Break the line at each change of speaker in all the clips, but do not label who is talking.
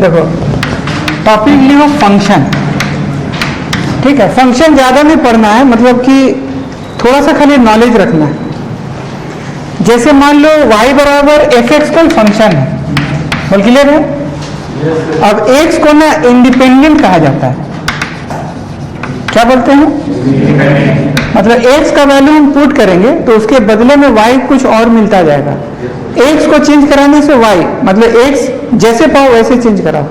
देखो टॉपिक लियो फंक्शन, ठीक है। फंक्शन ज़्यादा नहीं पढ़ना है, मतलब कि थोड़ा सा खाली नॉलेज रखना है। जैसे मान लो y बराबर एफ एक्स कोई फंक्शन है, बोल क्लियर है। अब x को ना इंडिपेंडेंट कहा जाता है, क्या बोलते हैं, मतलब x का वैल्यू हम पुट करेंगे तो उसके बदले में y कुछ और मिलता जाएगा। x को चेंज कराने से y, मतलब x जैसे पाओ वैसे चेंज कराओ,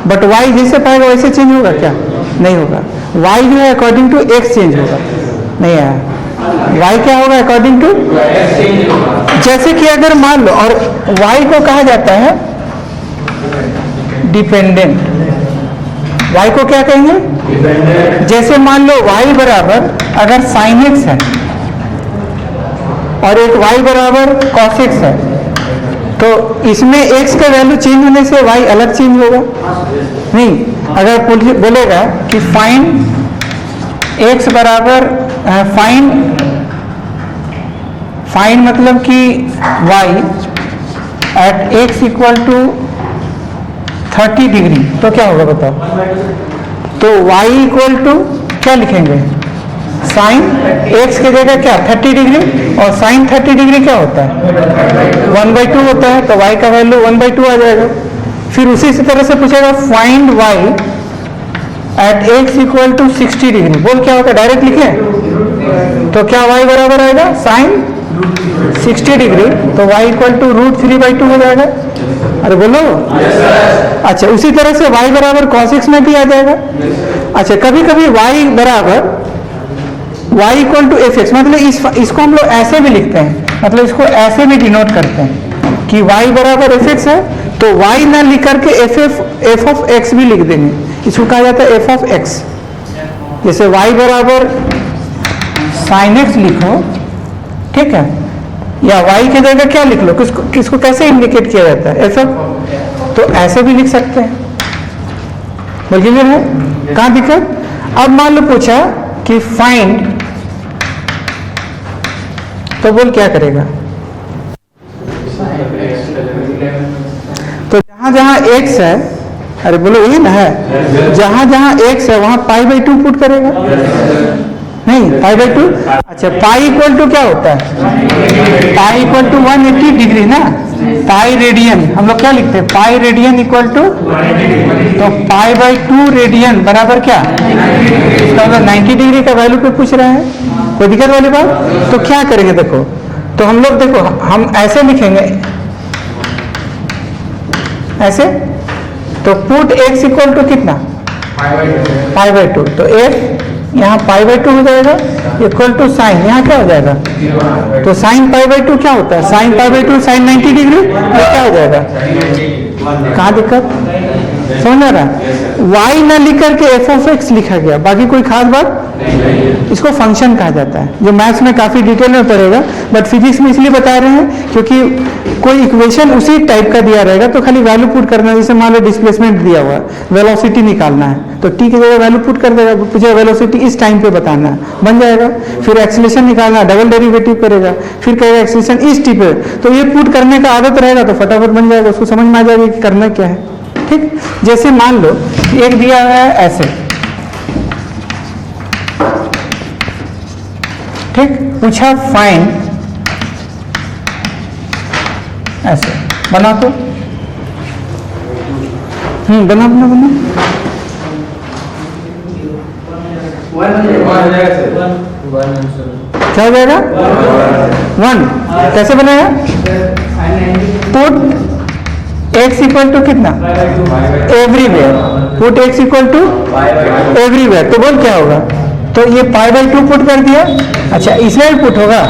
बट y जैसे पाएगा वैसे चेंज होगा क्या, नहीं होगा। y जो है अकॉर्डिंग टू x चेंज होगा, नहीं आया। y क्या होगा अकॉर्डिंग टू, जैसे कि अगर मान लो, और y को कहा जाता है डिपेंडेंट। y को क्या कहेंगे, जैसे मान लो y बराबर अगर sin x है और एक y बराबर cos x है, तो इसमें x का वैल्यू चेंज होने से y अलग चेंज होगा नहीं। अगर बोलेगा कि फाइंड x बराबर फाइंड मतलब कि y at x equal to 30 degree, तो क्या होगा बताओ। तो y इक्वल टू क्या लिखेंगे, साइन x की जगह क्या 30 डिग्री, और साइन 30 डिग्री क्या होता है 1/2 होता है, तो y का वैल्यू 1/2 आ जाएगा। फिर उसी तरह से पूछेगा find y at x equal to 60 degree, बोल क्या होगा, डायरेक्ट लिखे तो क्या y बराबर आएगा साइन 60 डिग्री, तो y इक्वल टू √3/2 हो जाएगा। अरे बोलो अच्छा, उसी तरह से y बराबर cos x में भी आ जाएगा। अच्छा, कभी कभी y बराबर y equal to F X, मतलब इसको हम लोग ऐसे भी लिखते हैं, मतलब इसको ऐसे भी डिनोट करते हैं कि y बराबर एफ एक्स है, तो y ना लिख करके एफ ऑफ एक्स भी लिख देंगे, इसको कहा जाता है एफ ऑफ एक्स। जैसे y बराबर साइन एक्स लिखो, ठीक है, या y की जगह क्या लिख लो, किसको कैसे इंडिकेट किया जाता है, ऐसा, तो ऐसे भी लिख सकते हैं। बल्कि है कहाँ दिक्कत। अब मान लो पूछा कि फाइंड, तो बोल क्या करेगा, तो जहां जहां x है, अरे बोलो ये ना है, जहां जहां x है वहां π/2 पुट करेगा, नहीं π/2। अच्छा, पाई इक्वल टू क्या होता है, पाई इक्वल टू 180 डिग्री ना, पाई रेडियन हम लोग क्या लिखते हैं, पाई रेडियन इक्वल टू, तो π/2 रेडियन बराबर क्या, इसका मतलब 90 डिग्री का वैल्यू पे पूछ रहे हैं, कोई दिक्कत वाली बात। तो क्या करेंगे, देखो तो हम लोग देखो हम ऐसे लिखेंगे, ऐसे, तो पुट x इक्वल टू कितना π/2, तो f यहाँ π/2 हो जाएगा इक्वल टू साइन, यहाँ क्या हो जाएगा, तो साइन π/2 क्या होता है, साइन π/2 साइन 90 डिग्री, तो क्या हो जाएगा, कहाँ दिक्कत समझ आ रहा। y ना लिख करके एफ ऑफ एक्स लिखा गया, बाकी कोई खास बात, इसको फंक्शन कहा जाता है, जो मैथ्स में काफी डिटेल में पड़ेगा, बट फिजिक्स में इसलिए बता रहे हैं क्योंकि कोई इक्वेशन उसी टाइप का दिया रहेगा तो खाली वैल्यू पुट करना है। जैसे मान लो डिस्प्लेसमेंट दिया हुआ है, वेलोसिटी निकालना है, तो टी की जगह वैल्यू पुट कर देगा, पूछेगा वेलोसिटी इस टाइम पे बताना है, बन जाएगा। फिर एक्सीलरेशन निकालना है, डबल डेरिवेटिव करेगा, फिर कहेगा एक्सीलरेशन इस टी पे, तो ये पुट करने का आदत रहेगा तो फटाफट बन जाएगा, उसको समझ में आ जाएगा कि करना क्या है, ठीक। जैसे मान लो एक दिया हुआ है ऐसे, ठीक, पूछा फाइंड, ऐसे बना, तो बना बना बना क्या हो जाएगा 1, कैसे बनेगा, पुट x इक्वल टू कितना everywhere, put x equal to everywhere, तो बोल क्या होगा, तो ये π/2 पुट कर दिया। अच्छा, इसमें भी पुट होगा,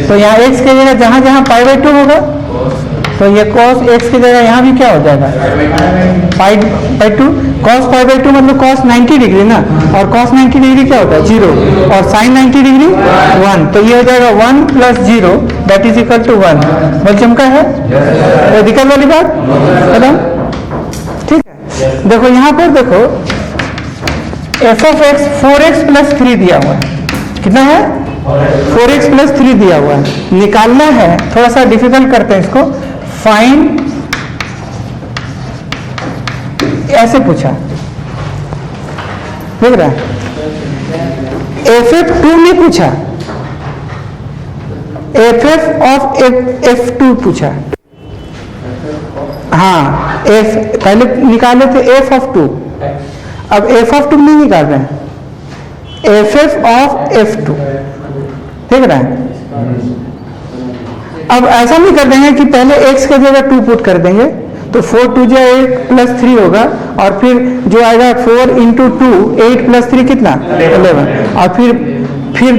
तो यहाँ x की जगह जहां जहां π/2 होगा, तो ये cos x की जगह यहाँ भी क्या हो जाएगा π/2, cos π/2 मतलब cos 90 डिग्री ना, और cos 90 डिग्री क्या होता है 0, और sin 90 डिग्री 1, तो ये हो जाएगा 1 + 0 दैट इज इक्वल टू 1। बोल चमका है, वो दिक्कत वाली बात है, ठीक है। देखो यहाँ पर देखो एफ ऑफ एक्स 4x + 3 दिया हुआ है, कितना है 4x + 3 दिया हुआ है, निकालना है, थोड़ा सा डिफिकल्ट करते हैं इसको, फाइंड ऐसे पूछा, देख रहा है, FF2 नहीं पूछा, FF ऑफ F2 पूछा। हाँ, F पहले निकाले थे F ऑफ 2, अब F ऑफ 2 नहीं निकाल रहे हैं, FF ऑफ F2, देख रहा है। अब ऐसा नहीं कर देंगे कि पहले x की जगह 2 पुट कर देंगे, तो 4 2 जा 8 प्लस 3 होगा, और फिर जो आएगा 4 इंटू 2 8 प्लस 3 कितना 11, और फिर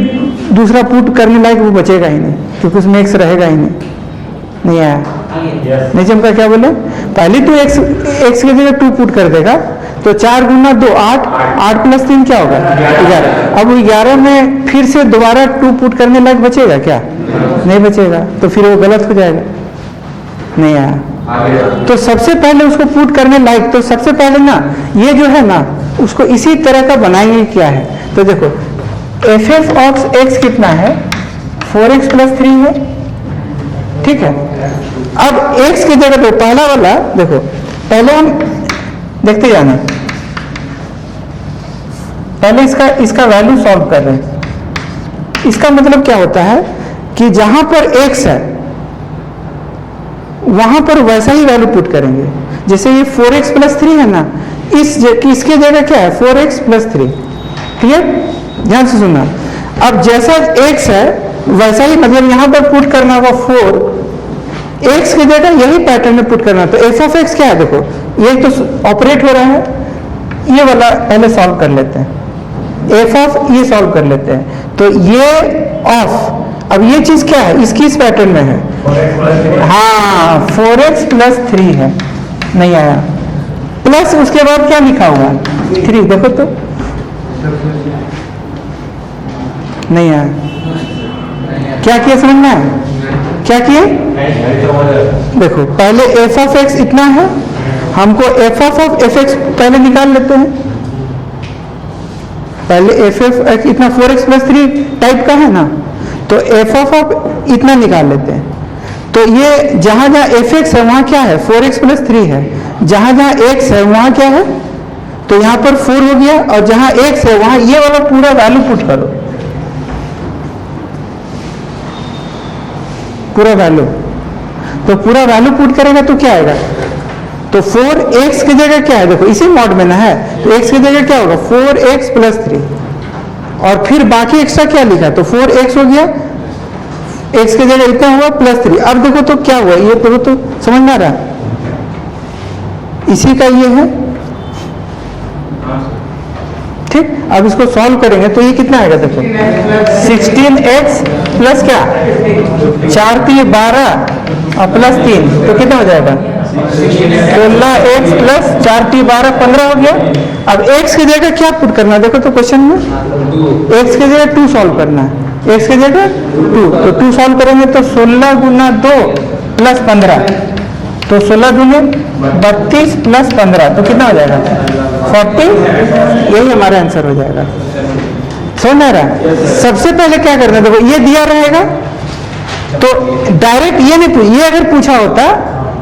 दूसरा पुट करने लायक वो बचेगा ही नहीं, क्योंकि उसमें x रहेगा ही नहीं आया। नहीं चमका, क्या बोले, पहले तो x की जगह 2 पुट कर देगा, तो 4 गुना 2 8, 8 प्लस 3 क्या होगा 11। अब 11 में फिर से दोबारा 2 पुट करने लायक बचेगा क्या, नहीं बचेगा, तो फिर वो गलत हो जाएगा, नहीं आया। तो सबसे पहले उसको पुट करने लायक, तो सबसे पहले ना ये जो है ना उसको इसी तरह का बनाएंगे। क्या है, तो देखो FF ऑफ x कितना है, 4x प्लस 3 है, ठीक है। अब x की जगह पे पहला वाला देखो, पहले हम देखते जाना, पहले इसका वैल्यू सॉल्व कर रहे हैं। इसका मतलब क्या होता है कि जहां पर x है वहां पर वैसा ही वैल्यू पुट करेंगे। जैसे ये 4x प्लस 3 है ना, इसके जगह क्या है 4x प्लस 3, क्लियर, ध्यान से सुनना। अब जैसा x है वैसा ही मतलब यहां पर पुट करना होगा 4, x की जगह यही पैटर्न में पुट करना। तो f ऑफ x क्या है, देखो ये तो ऑपरेट हो रहा है, ये वाला पहले सॉल्व कर लेते हैं, f ऑफ ये सॉल्व कर लेते हैं। तो ये ऑफ, अब ये चीज क्या है, इसकी इस पैटर्न में है, हाँ 4x प्लस 3 है, नहीं आया, प्लस उसके बाद क्या लिखा हुआ 3, देखो तो नहीं आया। क्या किया समझना है, क्या किए, देखो पहले f ऑफ x इतना है, हमको f ऑफ fx पहले निकाल लेते हैं। पहले f ऑफ इतना 4x प्लस 3 टाइप का है ना, तो f ऑफ इतना निकाल लेते हैं। तो ये जहां जहां fx है वहां क्या है 4x प्लस 3 है, जहां जहां x है वहां क्या है, तो यहां पर 4 हो गया, और जहां x है वहां ये वाला पूरा वैल्यू पुट करो, पूरा वैल्यू। तो पूरा वैल्यू पुट करेगा तो क्या आएगा, तो 4x की जगह क्या है, देखो इसी मॉड में ना है, तो x की जगह क्या होगा 4x प्लस 3, और फिर बाकी एक्स्ट्रा क्या लिखा, तो 4x हो गया, x की जगह इतना हुआ प्लस 3। अब देखो तो क्या हुआ, ये तो समझ में आ रहा है, इसी का ये है, ठीक। अब इसको सॉल्व करेंगे तो ये कितना आएगा, देखो 16x प्लस क्या 4 3 12 और प्लस 3, तो कितना हो जाएगा 16x प्लस 4 3 12 15 हो गया। अब x की जगह क्या पुट करना है, देखो तो क्वेश्चन में x की जगह 2 सॉल्व करना है, x की जगह 2, तो 2 सॉल्व करेंगे तो 16 गुना 2 प्लस 15, तो 16 दूनी 32 प्लस 15, तो कितना हो जाएगा 40, यही हमारा आंसर हो जाएगा। समझ आ रहा, सबसे पहले क्या करना है, देखो ये दिया रहेगा तो डायरेक्ट ये नहीं, ये अगर पूछा होता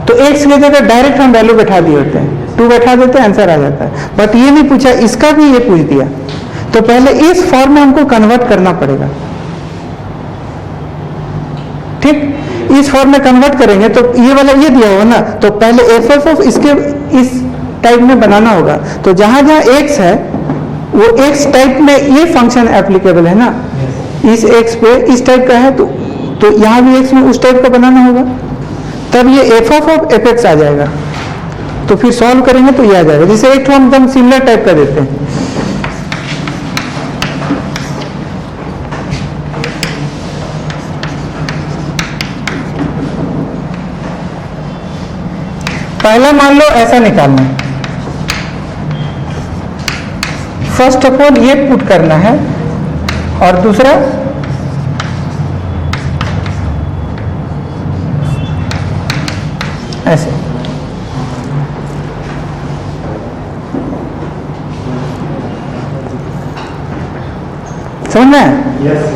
तो x की जगह डायरेक्ट हम वैल्यू बैठा दिए होते हैं, 2 बैठा देते हैं आंसर आ जाता है, बट ये नहीं पूछा, इसका भी ये पूछ दिया, तो पहले इस फॉर्म में हमको कन्वर्ट करना पड़ेगा, ठीक। इस फॉर्म में कन्वर्ट करेंगे तो ये वाला ये दिया होगा ना, तो पहले f ऑफ इसके इस टाइप में बनाना होगा। तो जहां जहां x है वो x टाइप में ये फंक्शन एप्लीकेबल है ना, इस x पे इस टाइप का है, तो यहां भी x में उस टाइप का बनाना होगा, तब ये f ऑफ fx आ जाएगा। तो फिर सॉल्व करेंगे तो ये आ जाएगा, जैसे एक हम एकदम सिमिलर टाइप का देते हैं, पहला मान लो ऐसा निकालना है, फर्स्ट ऑफ ऑल ये पुट करना है, और दूसरा ऐसे, समझ में है?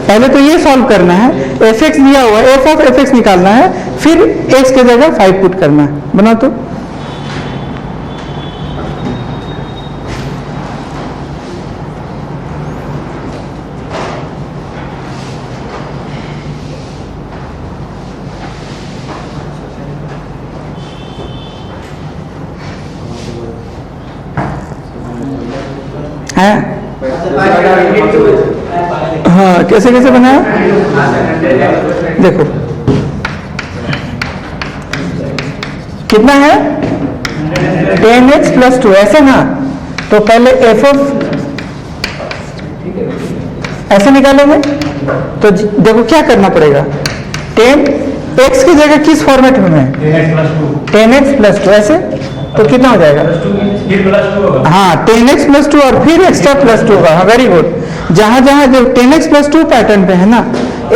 पहले तो ये सॉल्व करना है, fx दिया हुआ है, f ऑफ fx निकालना है, फिर x की जगह 5 पुट करना है, बनाओ तो हाँ, कैसे कैसे बनाया देखो, कितना है 10x + 2 ऐसे ना। तो पहले f ऐसे निकालेंगे तो देखो क्या करना पड़ेगा, 10x की जगह किस फॉर्मेट में है 10x + 2 ऐसे, तो कितना हो जाएगा हाँ 10x + 2 और फिर एक्स्ट्रा +2 होगा। हाँ वेरी गुड। जहां जहां जो 10x + 2 पैटर्न पे है ना,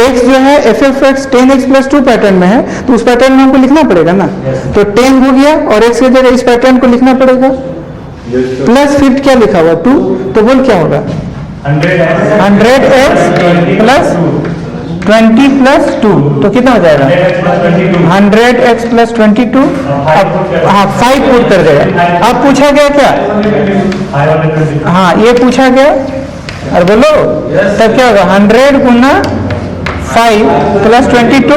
x जो है f(x) 10x + 2 पैटर्न में है, तो उस पैटर्न में हमको लिखना पड़ेगा ना। तो 10 हो गया और x की जगह इस पैटर्न को लिखना पड़ेगा, प्लस फिर क्या लिखा हुआ 2, तो बोल क्या होगा 100x + 20 + 2, तो कितना हो जाएगा 100x + 22। अब हाँ 5 पुट कर देगा। अब पूछा गया क्या, हाँ ये पूछा गया, और बोलो तब क्या होगा 100 × 5 + 22, तो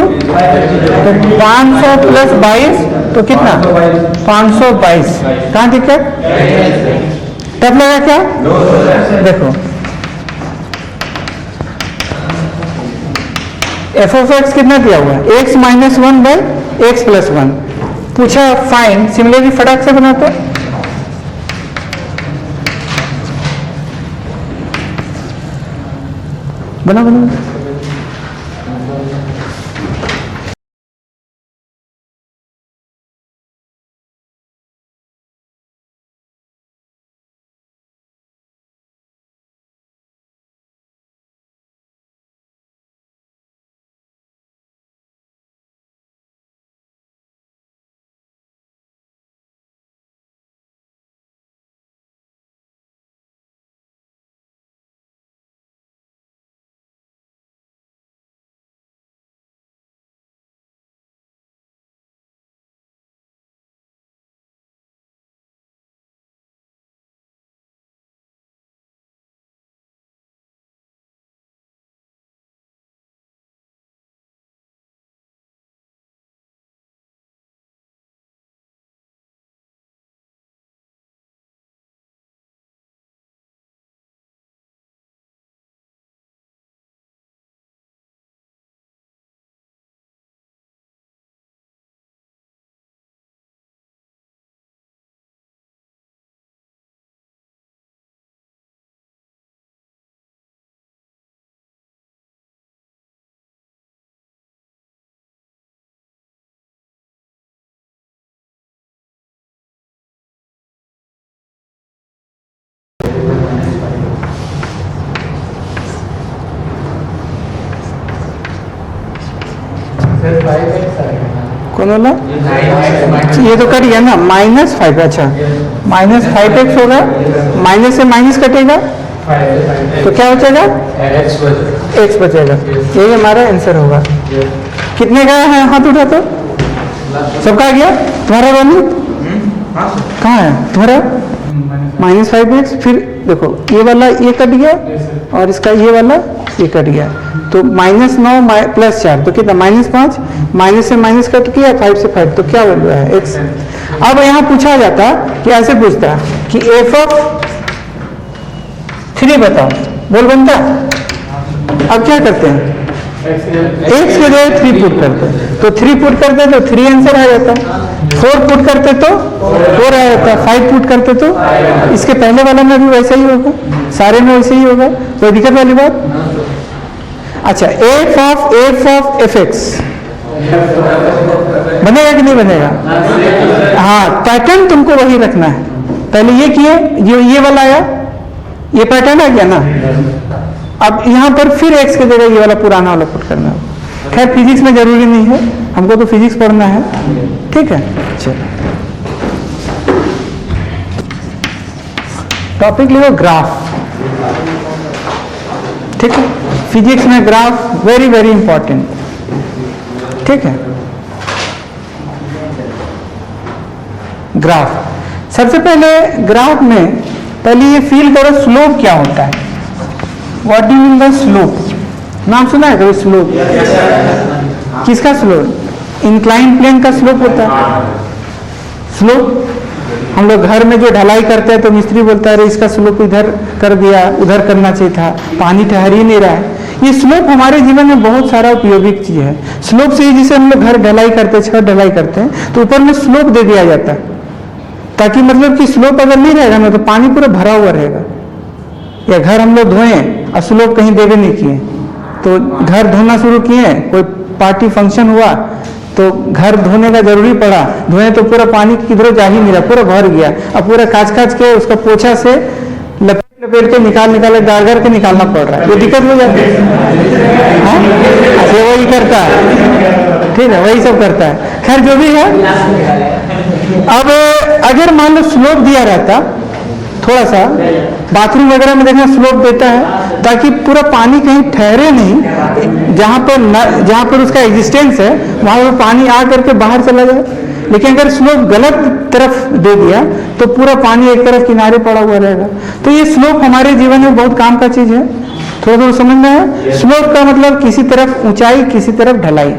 500 + 22, तो कितना 522। कहाँ दिक्कत तब लगा क्या, देखो f(x) कितना दिया हुआ है x - 1/x + 1 पूछा, फाइन। सिमिलरली फटाक से बनाते, बना बना कौन वाला, ये तो कट गया ना -5। अच्छा -5x होगा, माइनस से माइनस कटेगा तो क्या बचेगा x बचेगा। यही हमारा आंसर होगा। कितने का है हाथ उठा, तो सबका गया। तुम्हारा वाली कहाँ है तुम्हारा -5x, फिर देखो ये वाला ये कट गया और इसका ये वाला ये कट गया, तो -9 + 4 तो कितना -5, माइनस से माइनस कट किया 5 से 5, तो क्या वैल्यू है x। अब यहाँ पूछा जाता कि ऐसे पूछता कि f(3) बताओ, बोल बनता। अब क्या करते हैं x के जगह 3 पुट करते हैं, तो 3 पुट करते तो 3 आंसर आ जाता, 4 पुट करते तो 4 आ जाता, 5 पुट करते तो इसके पहले वाला में भी वैसा ही होगा, सारे में वैसे ही होगा, कोई दिक्कत वाली बात। अच्छा f(f(x) बनेगा कि नहीं बनेगा, हाँ पैटर्न तुमको वही रखना है। पहले ये किए, ये वाला आया, ये पैटर्न आ गया ना। अब यहाँ पर फिर x की जगह ये वाला पुराना वाला पुट करना है। खैर फिजिक्स में जरूरी नहीं है, हमको तो फिजिक्स पढ़ना है, ठीक है। चलो टॉपिक लिखो ग्राफ, ठीक है। फिजिक्स में ग्राफ वेरी वेरी इंपॉर्टेंट, ठीक है। ग्राफ, सबसे पहले ग्राफ में पहले ये फील करो स्लोप क्या होता है। What do you mean by slope, नाम सुना है कभी स्लोप, किसका स्लोप, इंक्लाइन प्लेन का स्लोप होता है स्लोप। हम लोग घर में जो ढलाई करते हैं तो मिस्त्री बोलता है अरे इसका स्लोप इधर कर दिया, उधर करना चाहिए था, पानी ठहर ही नहीं रहा है। ये स्लोप हमारे जीवन में बहुत सारा उपयोगी चीज है। स्लोप से ही जैसे हम लोग घर ढलाई करते हैं, छत ढलाई करते हैं तो ऊपर में स्लोप दे दिया जाता है, ताकि मतलब कि स्लोप अगर नहीं रहेगा ना तो पानी पूरा भरा हुआ रहेगा। या घर हम लोग धोए और स्लोप कहीं देवे नहीं किए, तो घर धोना शुरू किए, कोई पार्टी फंक्शन हुआ तो घर धोने का जरूरी पड़ा, धोए तो पूरा पानी किधरों जा ही नहीं रहा, पूरा भर गया। अब पूरा काच के उसका पोछा से लपेट के निकाल के गार के निकालना पड़ रहा है, ये दिक्कत हो जाती है। अच्छा वही करता है, ठीक है, वही सब करता है। खैर जो भी है, अब अगर मान लो स्लोप दिया रहता, थोड़ा सा बाथरूम वगैरह में देखना स्लोप देता है ताकि पूरा पानी कहीं ठहरे नहीं, जहाँ पर उसका एग्जिस्टेंस है वहाँ पर पानी आ करके बाहर चला जाए। लेकिन अगर स्लोप गलत तरफ दे दिया तो पूरा पानी एक तरफ किनारे पड़ा हुआ रहेगा। तो ये स्लोप हमारे जीवन में बहुत काम का चीज है, थोड़ा थोड़ा समझना है। स्लोप का मतलब किसी तरफ ऊंचाई, किसी तरफ ढलाई,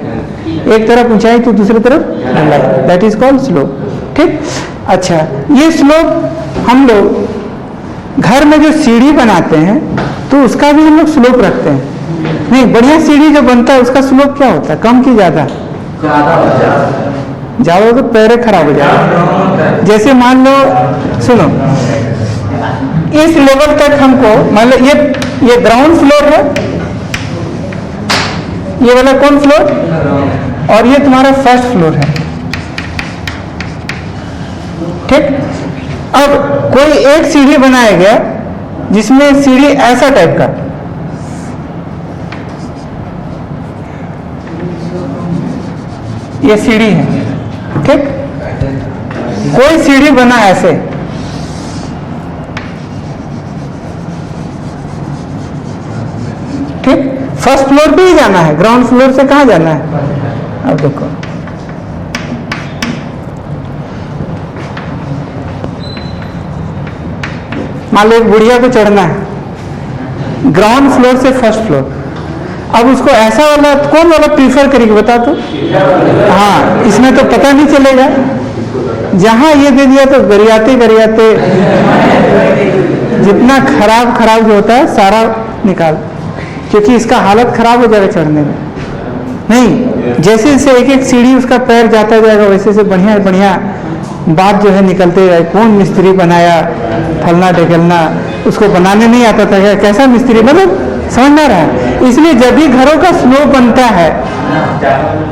एक तरफ ऊंचाई तो दूसरी तरफ ढलाई, दैट इज कॉल्ड स्लोप। ठीक, अच्छा, ये स्लोप हम लोग घर में जो सीढ़ी बनाते हैं तो उसका भी हम लोग स्लोप रखते हैं। नहीं, बढ़िया सीढ़ी जो बनता है उसका स्लोप क्या होता है, कम की ज्यादा? ज्यादा तो पैर खराब हो जाएगा। जैसे मान लो, सुनो, इस लेवल तक हमको, मान लो ये ग्राउंड फ्लोर है, ये वाला कौन फ्लोर, और ये तुम्हारा फर्स्ट फ्लोर है। ठीक, अब कोई एक सीढ़ी बनाया गया जिसमें सीढ़ी ऐसा टाइप का, ये सीढ़ी है। ठीक, कोई सीढ़ी बना ऐसे, ठीक, फर्स्ट फ्लोर पे ही जाना है, ग्राउंड फ्लोर से कहाँ जाना है? अब देखो, मान लो एक बुढ़िया को चढ़ना है ग्राउंड फ्लोर से फर्स्ट फ्लोर। अब उसको ऐसा वाला कौन वाला प्रीफर करेगी बता तो? हाँ, इसमें तो पता नहीं चलेगा, जहां ये दे दिया तो गरियाते गरियाते जितना खराब जो होता है सारा निकाल, क्योंकि इसका हालत खराब हो जाएगा चढ़ने में। नहीं, जैसे जैसे एक एक सीढ़ी उसका पैर जाता जाएगा वैसे से बढ़िया बढ़िया बात जो है निकलते जाए। कौन मिस्त्री बनाया, फलना ढकेलना, उसको बनाने नहीं आता था क्या, कैसा मिस्त्री, मतलब समझ ना रहा है। इसलिए जब भी घरों का स्लोप बनता है,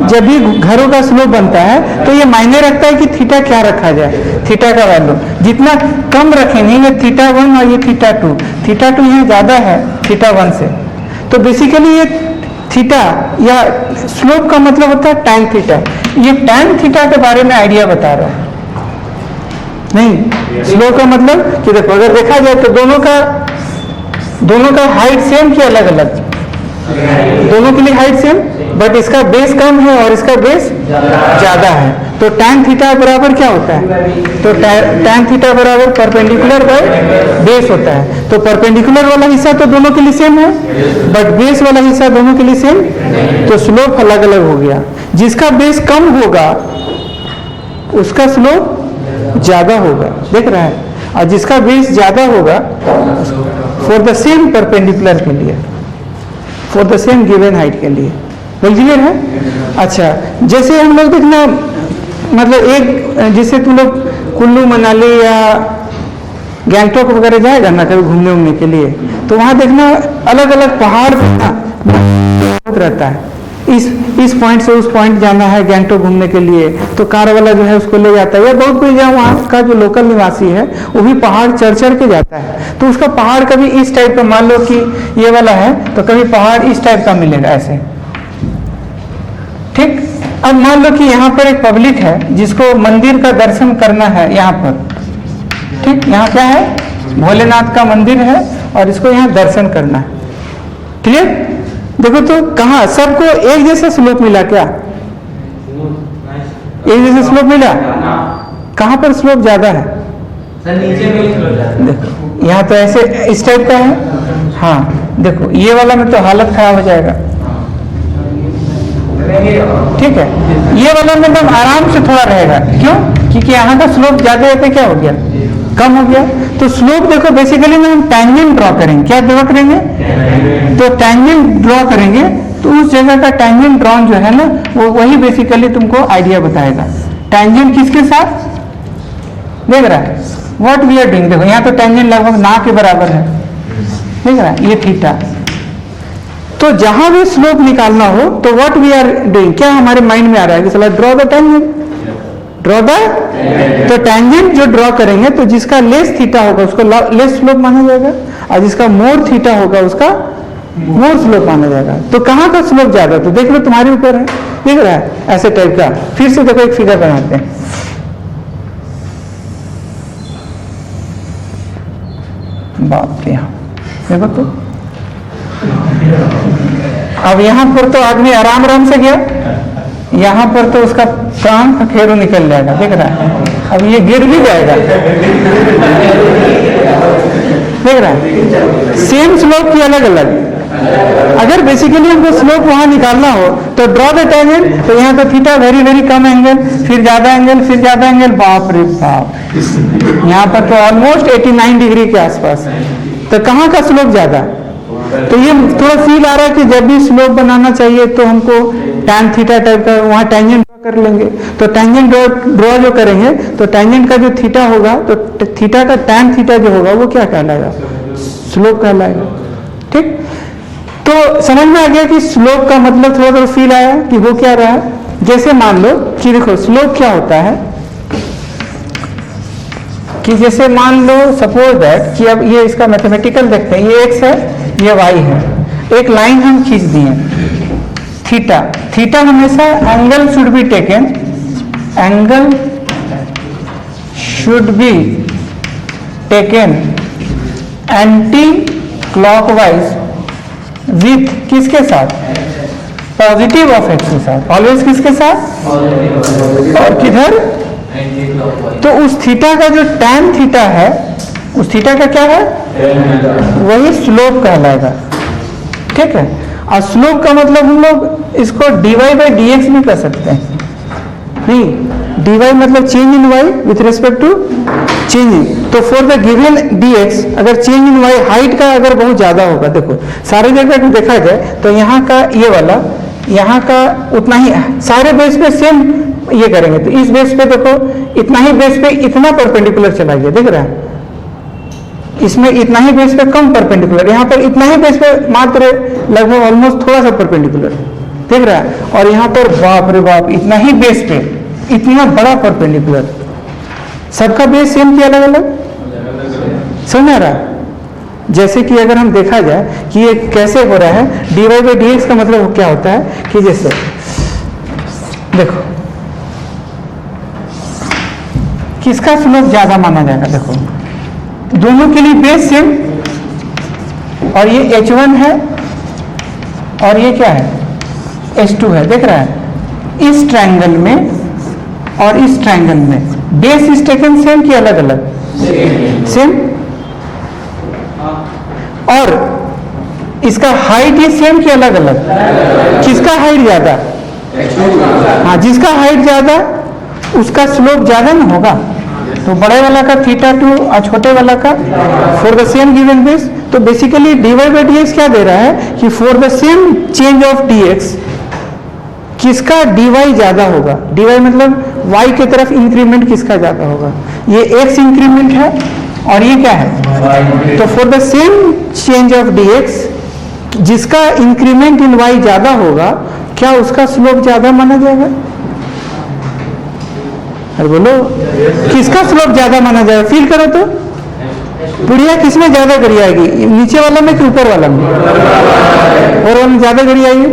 जब भी घरों का स्लोप बनता है तो ये मायने रखता है कि थीटा क्या रखा जाए, थीटा का वैल्यू जितना कम रखेंगे, ये थीटा 1 और ये थीटा 2, थीटा 2 यहाँ ज्यादा है थीटा 1 से, तो बेसिकली ये थीटा या स्लोप का मतलब होता है टैन थीटा। ये टैन थीटा के बारे में आइडिया बता रहा हूं। नहीं, स्लोप का मतलब कि देखो, अगर देखा जाए तो दोनों का हाइट सेम कि अलग अलग? दोनों के लिए हाइट सेम, बट इसका बेस कम है और इसका बेस ज्यादा है। तो टैन थीटा बराबर क्या होता है? तो टैन थीटा बराबर परपेंडिकुलर बाय बेस होता है। तो परपेंडिकुलर वाला हिस्सा तो दोनों के लिए सेम है, बट बेस वाला हिस्सा दोनों के लिए सेम, तो स्लोप अलग अलग हो गया। जिसका बेस कम होगा उसका स्लोप ज्यादा होगा, देख रहा है, और जिसका बेस ज्यादा होगा फॉर द सेम परपेंडिकुलर के लिए, for the same given height के लिए। बोल क्लियर है? अच्छा, जैसे हम लोग देखना, मतलब एक जैसे तुम लोग कुल्लू मनाली या गैंगटॉक वगैरह जाएगा ना कभी घूमने उमने के लिए, तो वहां देखना अलग अलग पहाड़ रहता है। इस पॉइंट से उस पॉइंट जाना है गैंगटॉक घूमने के लिए, तो कार वाला जो है उसको ले जाता है, या बहुत कोई जहाँ वहाँ का जो लोकल निवासी है वो भी पहाड़ चढ़ के जाता है। तो उसका पहाड़ कभी इस टाइप का, मान लो कि ये वाला है तो कभी पहाड़ इस टाइप का मिलेगा ऐसे। ठीक, अब मान लो कि यहाँ पर एक पब्लिक है जिसको मंदिर का दर्शन करना है यहाँ पर। ठीक, यहाँ क्या है? भोलेनाथ का मंदिर है और इसको यहाँ दर्शन करना है। क्लियर? देखो तो कहाँ सबको एक जैसा स्लोप मिला क्या? एक जैसा स्लोप मिला? कहाँ पर स्लोप ज्यादा है? देखो यहाँ तो ऐसे इस टाइप का है। हाँ देखो, ये वाला में तो हालत खराब हो जाएगा। ठीक है, ये वाला मतलब आराम से थोड़ा रहेगा। क्यों? क्योंकि यहाँ का स्लोप ज्यादा है तो क्या हो गया, कम हो गया। तो स्लोप देखो बेसिकली में हम टैंजेंट ड्रॉ करेंगे। क्या ड्रॉ करेंगे? तो टैंजेंट ड्रॉ करेंगे तो उस जगह का टैंजेंट ड्रॉन जो है ना वो वही बेसिकली तुमको आइडिया बताएगा। टैंजेंट किसके साथ देख रहा है, व्हाट वी आर डूइंग। देखो यहाँ तो टैंजेंट लगभग ना के बराबर है, देख रहा है, ये थीटा। तो जहां भी स्लोप निकालना हो तो व्हाट वी आर डूइंग, क्या हमारे माइंड में आ रहा है कि चला draw the tangent, draw the. तो टैंजेंट जो ड्रॉ करेंगे तो जिसका लेस थीटा होगा उसको लेस स्लोप माना जाएगा, और जिसका मोर थीटा होगा उसका मोर स्लोप माना जाएगा। तो कहाँ का स्लोप ज्यादा, तो देख लो तुम्हारे ऊपर है, देख रहा है ऐसे टाइप का। फिर से देखो एक फिगर बनाते हैं। बाप रे, देखो तो अब यहाँ पर तो आदमी आराम आराम से गया, यहाँ पर तो उसका प्राण का खेरू निकल जाएगा, देख रहा है। अब ये गिर भी जाएगा, देख रहा है। सेम स्लोप की अलग अलग। अगर बेसिकली हमको स्लोप वहां निकालना हो तो ड्रॉ द टैंजेंट, तो यहाँ तो थीटा वेरी वेरी कम एंगल, फिर ज्यादा एंगल, फिर ज्यादा एंगल, बाप रे बाप, यहाँ पर तो ऑलमोस्ट 89 डिग्री के आसपास। तो कहाँ का स्लोप ज्यादा? तो ये थोड़ा फील आ रहा है कि जब भी स्लोप बनाना चाहिए तो हमको टैन थीटा टाइप का वहाँ टैंजेंट ड्रॉ कर लेंगे। तो टैंजेंट ड्रॉ जो करेंगे तो टैंजेंट का जो थीटा होगा तो थीटा का टैन थीटा जो होगा वो क्या कहलाएगा, स्लोप कहलाएगा। ठीक, तो समझ में आ गया कि स्लोप का मतलब थोड़ा थोड़ा फील आया कि वो क्या रहा है। जैसे मान लो कि देखो स्लोप क्या होता है कि जैसे मान लो सपोज दैट कि अब ये इसका मैथमेटिकल देखते हैं, ये x है, ये y है, एक लाइन हम खींच दिए थीटा। थीटा हमेशा angle should be taken, angle should be taken anti clockwise with किसके साथ, पॉजिटिव ऑफ एक्स के साथ, ऑलवेज किसके साथ, और किधर। तो उस थीटा का जो टैन थीटा है, उस थीटा का क्या है, वही स्लोप कहलाएगा। ठीक है, और स्लोप का मतलब हम लोग इसको dy बाई डी एक्स भी कर सकते हैं। नहीं, dy मतलब change in y with respect to changing. तो फॉर द गिवन dx अगर चेंज इन y हाइट का अगर बहुत ज्यादा होगा, देखो सारे जगह को देखा जाए तो यहाँ का ये वाला, यहाँ का उतना ही, सारे बेस पे सेम ये करेंगे। तो इस बेस पे देखो इतना ही बेस पे इतना परपेंडिकुलर चला गया, देख रहा है, इसमें इतना ही बेस पे कम परपेंडिकुलर, यहाँ पर इतना ही बेस पे मात्र लगभग ऑलमोस्ट थोड़ा सा परपेंडिकुलर, देख रहा है। और यहाँ पर बाप रे बाप इतना ही बेस पे इतना बड़ा परपेंडिकुलर। सबका बेस सेम किया अलग अलग, समझ आ रहा है। जैसे कि अगर हम देखा जाए कि ये कैसे हो रहा है, dy बाई डी एक्स का मतलब क्या होता है कि जैसे देखो किसका स्लोप ज्यादा माना जाएगा, देखो दोनों के लिए बेस सेम, और ये h1 है और ये क्या है, h2 है, देख रहा है। इस ट्रायंगल में और इस ट्रायंगल में बेस इज टेकन सेम कि अलग अलग, सेम, और इसका हाइट ही सेम कि अलग अलग, किसका हाइट ज्यादा, हाँ जिसका हाइट ज्यादा उसका स्लोप ज्यादा ना होगा। तो बड़े वाला का थीटा 2 और छोटे वाला का for the same given base. तो basically dy by D X क्या दे रहा है कि for the same change of dx किसका dy ज्यादा होगा, dy मतलब y के तरफ इंक्रीमेंट किसका ज्यादा होगा, ये x इंक्रीमेंट है और ये क्या है। तो for the same change of dx जिसका इंक्रीमेंट इन y ज्यादा होगा, क्या उसका स्लोप ज्यादा माना जाएगा। अरे बोलो किसका स्लोप ज्यादा माना जाएगा, फील करो तो बुढ़िया किसमें ज्यादा गड़ी आएगी, नीचे वाला में कि ऊपर वाला में, और वाला में ज्यादा गड़ी आएगी,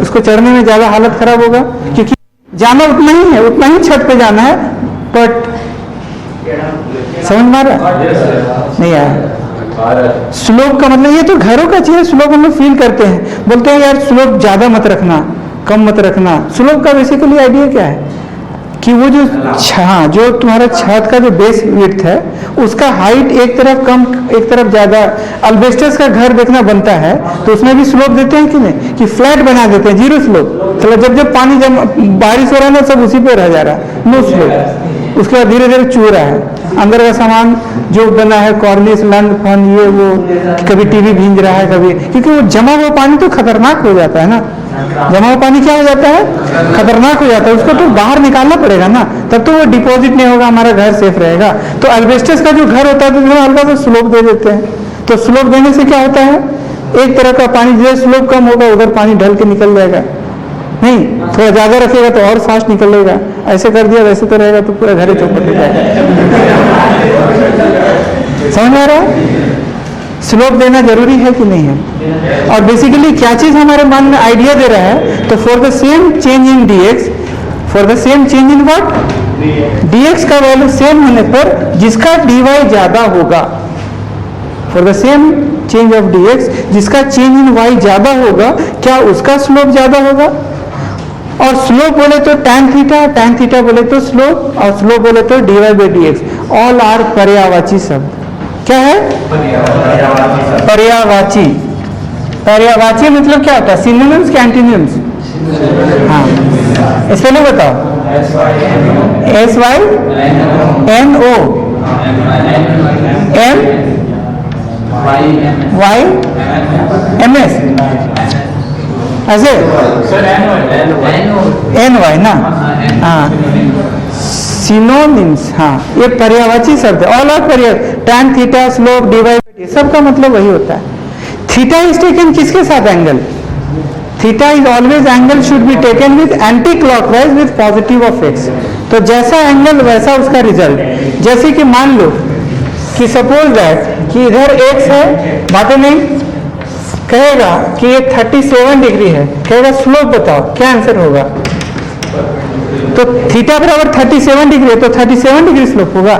उसको चढ़ने में ज्यादा हालत खराब होगा, क्योंकि जाना उतना ही है, उतना ही छत पे जाना है। बट समझ में आ रहा नहीं आया। स्लोप का मतलब ये तो घरों का चीज है, स्लोप हम लोग फील करते हैं, बोलते हैं यार स्लोप ज्यादा मत रखना, कम मत रखना। स्लोप का बेसिकली आइडिया क्या है कि वो जो जो तुम्हारा छत का जो बेस विड्थ है उसका हाइट एक तरफ कम एक तरफ ज़्यादा। अल्बेस्टस का घर देखना बनता है तो उसमें भी स्लोप देते हैं कि नहीं, कि फ्लैट बना देते हैं, जीरो स्लोप। तो जब पानी बारिश हो रहा है ना सब उसी पे रह जा रहा है, नो स्लोप। उसके बाद धीरे धीरे चू रहा है, अंदर का सामान जो बना है कॉर्निस लंद फन ये वो, कभी टीवी भींज रहा है कभी, क्योंकि वो जमा हुआ पानी तो खतरनाक हो जाता है ना। जमा हुआ पानी क्या हो जाता है, खतरनाक हो जाता है, उसको तो बाहर निकालना पड़ेगा ना, तब तो वो डिपॉजिट नहीं होगा, हमारा घर सेफ रहेगा। तो एल्वेस्टस का जो घर होता है तो हल्का सा स्लोप दे देते हैं। तो स्लोप देने से क्या होता है, एक तरह का पानी जो स्लोप कम होगा उधर पानी ढल के निकल जाएगा, नहीं थोड़ा ज्यादा रखेगा तो और फास्ट निकलेगा। ऐसे कर दिया वैसे तो रहेगा तो पूरा घर ही चौपट हो जाएगा। समझ आ रहा है, स्लोप देना जरूरी है कि नहीं है। और बेसिकली क्या चीज हमारे मन में आइडिया दे रहा है, तो for the same change in dx, for the same change in what, dx का वैल्यू सेम होने पर जिसका dy ज्यादा होगा, for the same change of dx जिसका चेंज इन y ज्यादा होगा, क्या उसका स्लोप ज्यादा होगा। और स्लोप बोले तो tan थीटा बोले तो स्लोप, और स्लोप बोले तो dy by dx, all are पर्यायवाची शब्द। क्या है, पर्यायवाची। पर्यायवाची मतलब क्या होता है, सिनोनिम्स के एंटीनिम्स। हाँ स्पेलिंग बताओ, SYNO MYMS ऐसे NY ना, हाँ सिनोनिम्स। हाँ ये पर्यायवाची शब्द है, ऑल आर पर्याय। tan थीटा स्लोप dy सबका मतलब वही होता है। थीटा इज टेकन किसके साथ angle, theta is always angle should be taken with anti clockwise with positive of x। तो जैसा एंगल वैसा उसका रिजल्ट। जैसे कि मान लो कि सपोज दैट कि इधर x है, बातें नहीं कहेगा कि ये 37 डिग्री है, कहेगा स्लोप बताओ, क्या आंसर होगा। तो थीटा बराबर 37 डिग्री है तो 37 डिग्री स्लोप होगा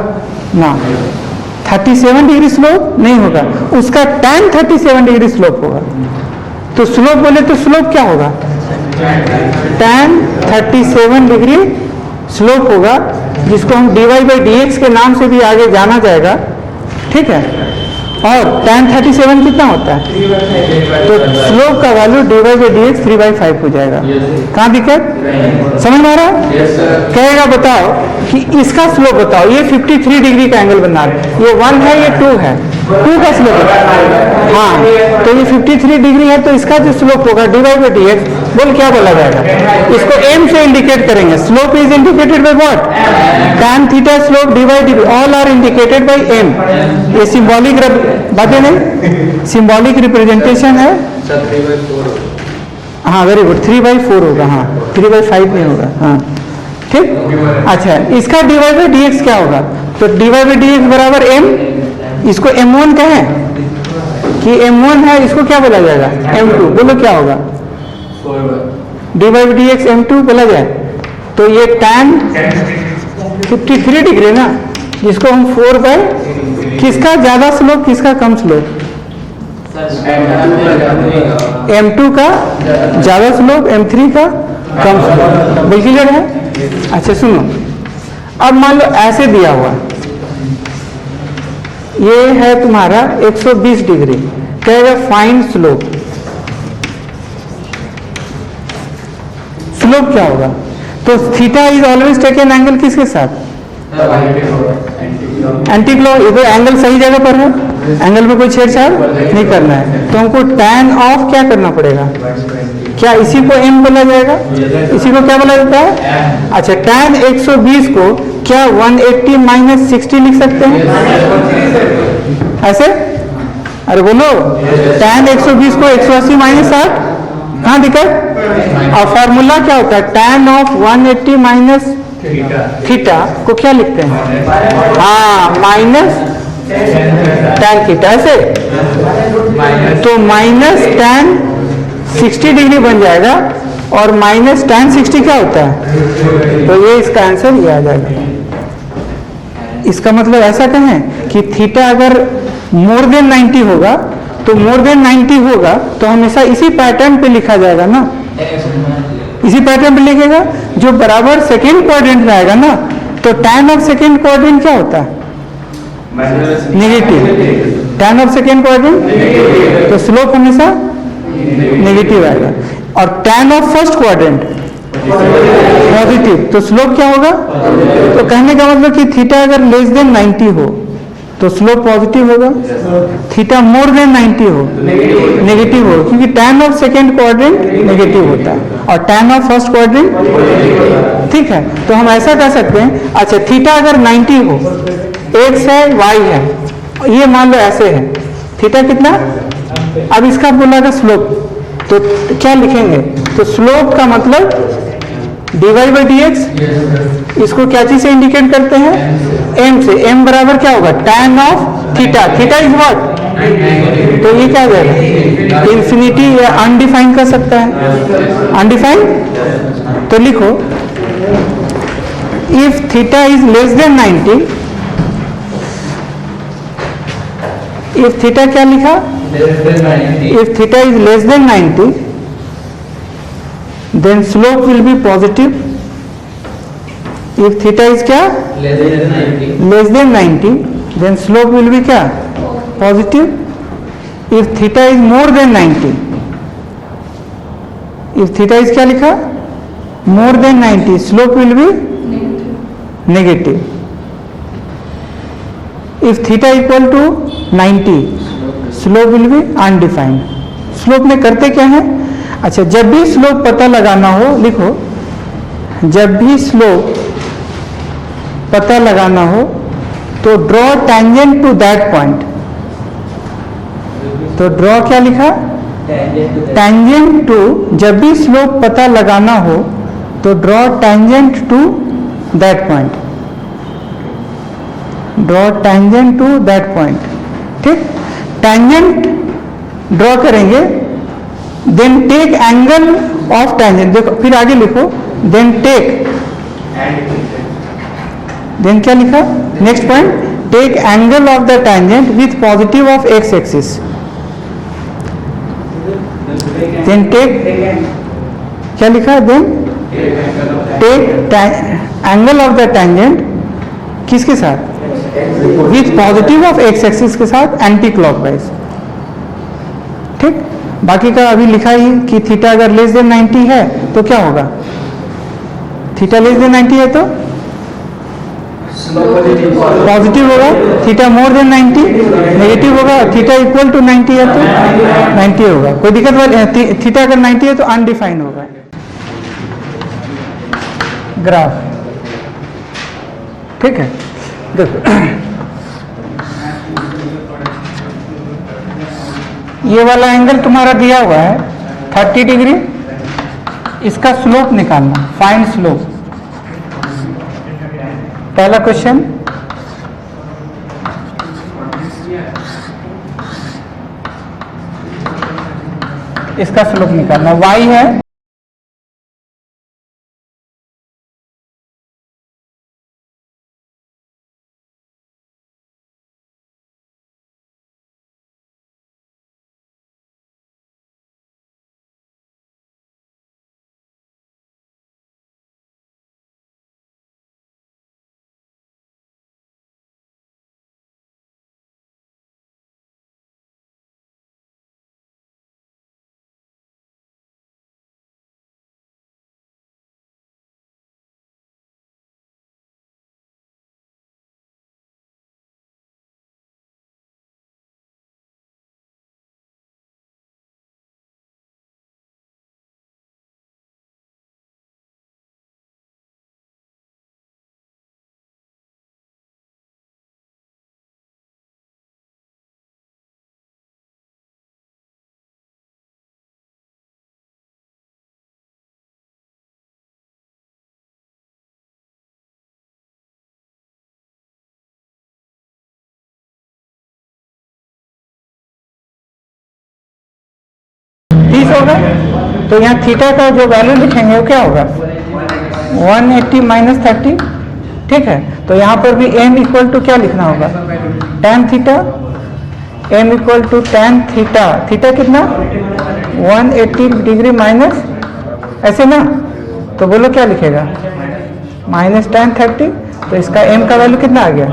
ना, 37 डिग्री स्लोप नहीं होगा, उसका tan 37 डिग्री स्लोप होगा। तो स्लोप बोले तो स्लोप क्या होगा, tan 37 डिग्री स्लोप होगा, जिसको हम dy by dx के नाम से भी आगे जाना जाएगा, ठीक है। और tan 37 कितना होता है, तो स्लोप का वैल्यू dy by dx 3/5 हो जाएगा। कहाँ दिक्कत, समझ में आ रहा है। कहेगा बताओ कि इसका स्लोप बताओ, ये 53 डिग्री का एंगल बना रहा है, ये 1 है ये 2 है, 2 का स्लोप है। हाँ तो ये 53 डिग्री है तो इसका जो स्लोप होगा dy by dx, बोल क्या बोला जाएगा, इसको m से इंडिकेट करेंगे। Slope is indicated by what, tan theta slope dy dy, all are indicated by m। ये सिंबॉलिक बातें नहीं, सिंबॉलिक रिप्रेजेंटेशन है। हाँ वेरी गुड, 3/4 होगा, हाँ 3/5 नहीं होगा, हाँ ठीक। अच्छा इसका dy by dx क्या होगा, तो dy by dx बराबर m, इसको m1 कहें कि m1 है, इसको क्या बोला जाएगा m2, बोलो क्या होगा, dy by dx m2 बोला जाए। तो ये tan 53 डिग्री ना, जिसको हम 4 किसका ज्यादा स्लोप किसका कम स्लोप, m2 का ज्यादा स्लोप m3 का कम स्लोप, बिल्कुल क्लियर है। अच्छा सुनो, अब मान लो ऐसे दिया हुआ, ये है तुम्हारा 120 डिग्री, कहेगा फाइंड स्लोप। स्लोप क्या होगा, तो theta is always taken angle किसके साथ, एंटी क्लॉक। ये एंगल सही जगह पर है, एंगल में कोई छेड़छाड़ नहीं करना है, तो हमको tan ऑफ क्या करना पड़ेगा, क्या इसी को m बोला जाएगा, इसी को क्या बोला जाता है। अच्छा tan 120 को क्या 180 माइनस 60 लिख सकते हैं ऐसे, अरे बोलो tan 120 को 180 माइनस 60, कहाँ दिक्कत। और फॉर्मूला क्या होता है, tan ऑफ 180 माइनस थीटा को क्या लिखते हैं, हाँ माइनस tan थीटा, ऐसे तो माइनस tan 60 डिग्री बन जाएगा, और माइनस tan 60 क्या होता है, तो ये इसका आंसर ये आ जाएगा। इसका मतलब ऐसा कहें कि थीटा अगर मोर देन 90 होगा, तो मोर देन 90 होगा तो हमेशा इसी पैटर्न पे लिखा जाएगा ना, इसी पैटर्न पे लिखेगा। जो बराबर सेकेंड क्वाड्रेंट में आएगा ना, तो tan ऑफ सेकेंड क्वाड्रेंट क्या होता है? Negative. tan of second quadrant, तो स्लोप हमेशा नेगेटिव आएगा। और tan of first quadrant positive, तो स्लोप क्या होगा? तो कहने का मतलब कि थीटा अगर लेस देन 90 हो तो स्लोप पॉजिटिव होगा, थीटा मोर देन 90 हो नेगेटिव हो, क्योंकि tan of second quadrant negative होता है और tan ऑफ फर्स्ट क्वाड्रेंट, ठीक है। तो हम ऐसा कर सकते हैं, अच्छा थीटा अगर 90 हो, x है y है, ये मान लो ऐसे है, थीटा कितना? अब इसका बोला था स्लोप, तो क्या लिखेंगे? तो स्लोप का मतलब dy बाई डी एक्स, इसको क्या चीज से इंडिकेट करते हैं? m से। m बराबर क्या होगा? tan of theta, theta is what? तो ये क्या जाएगा? इंफिनिटी या अनडिफाइंड कर सकता है, अनडिफाइंड। तो लिखो if theta is less than 90, if theta क्या लिखा? If theta is less than 90 then slope will be positive. If theta is क्या? less than 90 then slope will be क्या? positive. If theta is more than 90, if theta is क्या लिखा? more than 90, slope will be negative. If theta equal to 90, slope will be undefined. slope में करते क्या है? अच्छा, जब भी स्लोप पता लगाना हो, लिखो जब भी स्लोप पता लगाना हो तो draw tangent to that point. तो ड्रॉ क्या लिखा? टैंजेंट टू, जब भी स्लोप पता लगाना हो तो draw tangent to that point, draw tangent to that point, ठीक। टैंजेंट ड्रॉ करेंगे, then take angle of tangent, देखो फिर आगे लिखो, देन टेक, देन क्या लिखा? Next point, take angle of the tangent with positive of x axis, then take क्या लिखा? Then take angle of the tangent किसके साथ? With positive of x axis के साथ, एंटी क्लॉकवाइज, ठीक। बाकी का अभी लिखा ही कि थीटा अगर लेस देन 90 है तो क्या होगा? थीटा लेस देन 90 है तो पॉजिटिव होगा, थीटा मोर देन 90 नेगेटिव होगा, थीटा इक्वल टू 90 है तो 90 होगा। कोई दिक्कत वाली? थीटा अगर 90 है तो अनडिफाइंड होगा ग्राफ, ठीक है। देखो ये वाला एंगल तुम्हारा दिया हुआ है 30 डिग्री, इसका स्लोप निकालना, फाइंड स्लोप। पहला क्वेश्चन, इसका स्लोप निकालना, y है होगा, तो यहाँ थीटा का जो वैल्यू लिखेंगे वो क्या होगा? 180 माइनस 30, ठीक है। तो यहाँ पर भी m इक्वल टू क्या लिखना होगा? tan theta, m equal to tan theta, theta कितना? 180 डिग्री माइनस, ऐसे ना, तो बोलो क्या लिखेगा, -tan30। तो इसका m का वैल्यू कितना आ गया,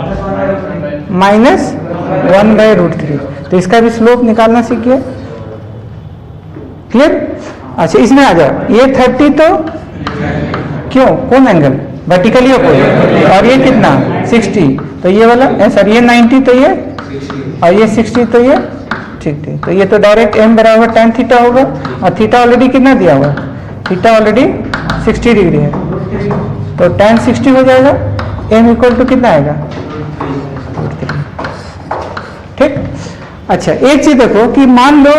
-1/√3। तो इसका भी स्लोप निकालना सीखिए। क्लियर? अच्छा इसमें आ जाओ, ये 30 तो क्यों, कौन एंगल, वर्टिकली अपोजिट, और ये कितना 60, तो ये वाला सर ये 90 तो ये, और ये 60 तो ये, ठीक ठीक। तो ये तो डायरेक्ट m बराबर tan थीटा होगा, और थीटा ऑलरेडी कितना दिया हुआ, थीटा ऑलरेडी 60 डिग्री है, तो tan 60 हो जाएगा, m इक्वल टू कितना आएगा, ठीक। अच्छा एक चीज देखो कि मान लो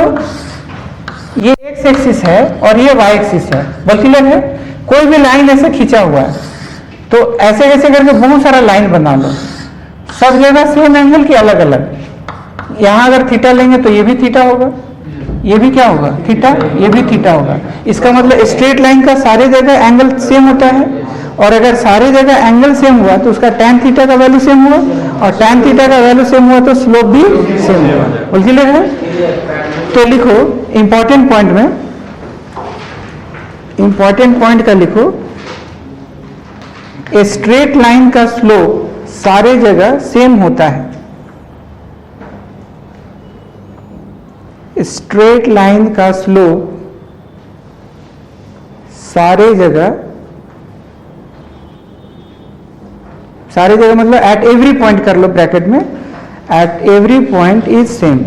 ये x एक्सिस है और ये y एक्सिस है, बल्कि है कोई भी लाइन ऐसे खींचा हुआ है, तो ऐसे ऐसे करके बहुत सारा लाइन बना लो, सब जगह सेम एंगल की अलग अलग। यहां अगर थीटा लेंगे तो ये भी थीटा होगा, ये भी क्या होगा थीटा, ये भी थीटा होगा। इसका मतलब स्ट्रेट लाइन का सारे जगह एंगल सेम होता है, और अगर सारे जगह एंगल सेम हुआ तो उसका tan थीटा का वैल्यू सेम हुआ, और tan थीटा का वैल्यू सेम हुआ तो स्लोप भी सेम हुआ। बोल क्लियर है? तो लिखो इंपॉर्टेंट पॉइंट में, इंपॉर्टेंट पॉइंट का लिखो, ए स्ट्रेट लाइन का स्लोप सारे जगह सेम होता है। स्ट्रेट लाइन का स्लोप सारे जगह मतलब एट एवरी पॉइंट कर लो ब्रैकेट में, at every point is same,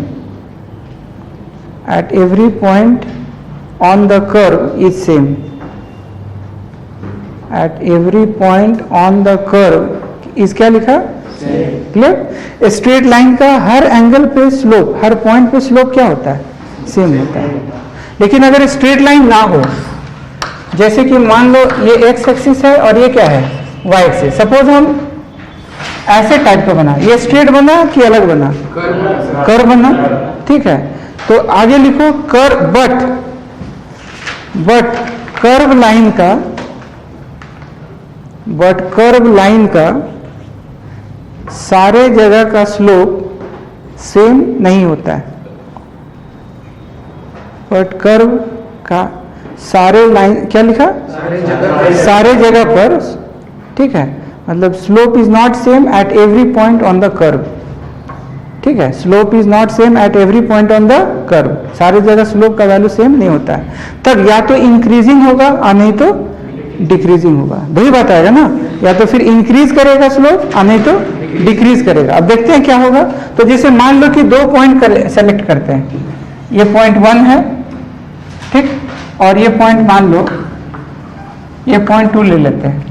at every point on the curve is same, at every point on the curve is क्या लिखा, क्लियर? स्ट्रेट लाइन का हर एंगल पे स्लोप, हर पॉइंट पे स्लोप क्या होता है, सेम होता है। लेकिन अगर स्ट्रेट लाइन ना हो, जैसे कि मान लो ये x एक्सिस है और ये क्या है y एक्सिस, सपोज हम ऐसे टाइप का बना, ये स्ट्रेट बना कि अलग बना, कर्व बना, ठीक है। तो आगे लिखो कर्व, बट कर्व लाइन का सारे जगह का स्लोप सेम नहीं होता है, बट कर्व का सारे लाइन क्या लिखा, सारे जगह पर, ठीक है, मतलब slope is not same at every point on the curve, ठीक है, slope is not same at every point on the curve, सारे जगह स्लोप का वैल्यू सेम नहीं होता है। तब या तो इंक्रीजिंग होगा और नहीं तो डिक्रीजिंग होगा, वही बात आएगा ना, या तो फिर इंक्रीज करेगा स्लोप और नहीं तो डिक्रीज करेगा। अब देखते हैं क्या होगा। तो जैसे मान लो कि 2 पॉइंट सेलेक्ट करते हैं, ये पॉइंट 1 है, ठीक, और ये पॉइंट मान लो ये पॉइंट 2 ले लेते हैं।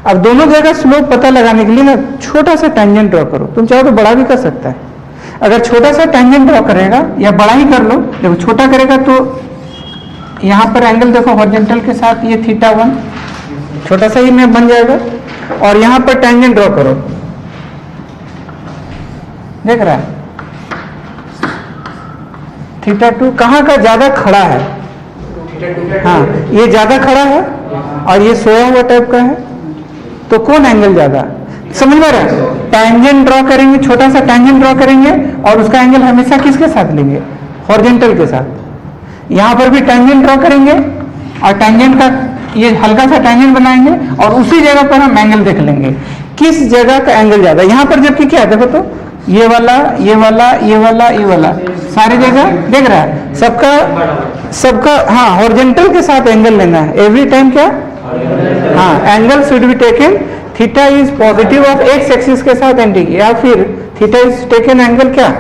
अब दोनों जगह स्लोप पता लगाने के लिए ना छोटा सा टेंजेंट ड्रॉ करो, तुम चाहो तो बड़ा भी कर सकता है। अगर छोटा सा टेंजेंट ड्रॉ करेगा या बड़ा ही कर लो, देखो छोटा करेगा तो यहाँ पर एंगल देखो हॉरिजॉन्टल के साथ ये θ1 छोटा सा ही में बन जाएगा, और यहाँ पर टेंजेंट ड्रॉ करो, देख रहा है θ2 कहाँ का ज्यादा खड़ा है, हाँ ये ज्यादा खड़ा है और ये सोया हुआ टाइप का है, तो कौन एंगल ज्यादा, समझ में रहा है? टेंजेंट ड्रॉ करेंगे, छोटा सा टेंजेंट ड्रॉ करेंगे और उसका एंगल हमेशा किसके साथ लेंगे, हॉरिजॉन्टल के साथ। यहाँ पर भी टेंजेंट ड्रॉ करेंगे और टेंजेंट का ये हल्का सा टेंजेंट बनाएंगे और उसी जगह पर हम एंगल देख लेंगे किस जगह का एंगल ज्यादा। यहाँ पर जबकि क्या देखो तो ये वाला ये वाला ये वाला ये वाला सारी जगह देख रहा है, सबका हाँ हॉरिजॉन्टल के साथ एंगल लेना है एवरी टाइम, क्या हाँ angle should be taken theta is positive of x axis के साथ एंटी, या फिर थीटा इज टेकन एंगल क्या,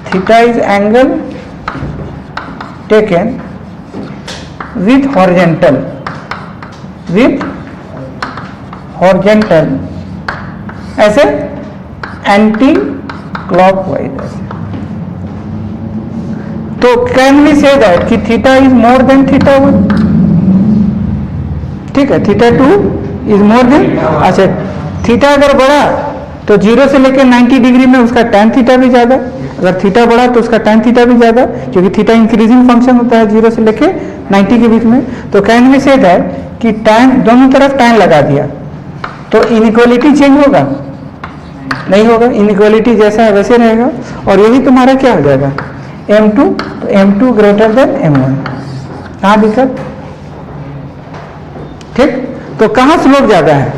theta is angle taken with horizontal, with horizontal ऐसे एंटी क्लॉकवाइज ऐसे। तो कैन वी से दैट कि थीटा इज मोर देन θ1, ठीक है, θ2 इज मोर देन, अच्छा थीटा अगर बढ़ा तो 0 से लेकर 90 डिग्री में उसका tan थीटा भी ज्यादा, अगर थीटा बढ़ा तो उसका tan थीटा भी ज्यादा, क्योंकि थीटा इंक्रीजिंग फंक्शन होता है 0 से लेकर 90 के बीच में। तो कैन वी से दैट कि tan दोनों तरफ tan लगा दिया तो इनइक्वालिटी चेंज होगा, नहीं होगा, इनइक्वालिटी जैसा है वैसे रहेगा, और यही तुम्हारा क्या हो जाएगा m2, तो m2 ग्रेटर देन m1, कहाँ दिक्कत, ठीक। तो कहाँ स्लोप ज़्यादा है?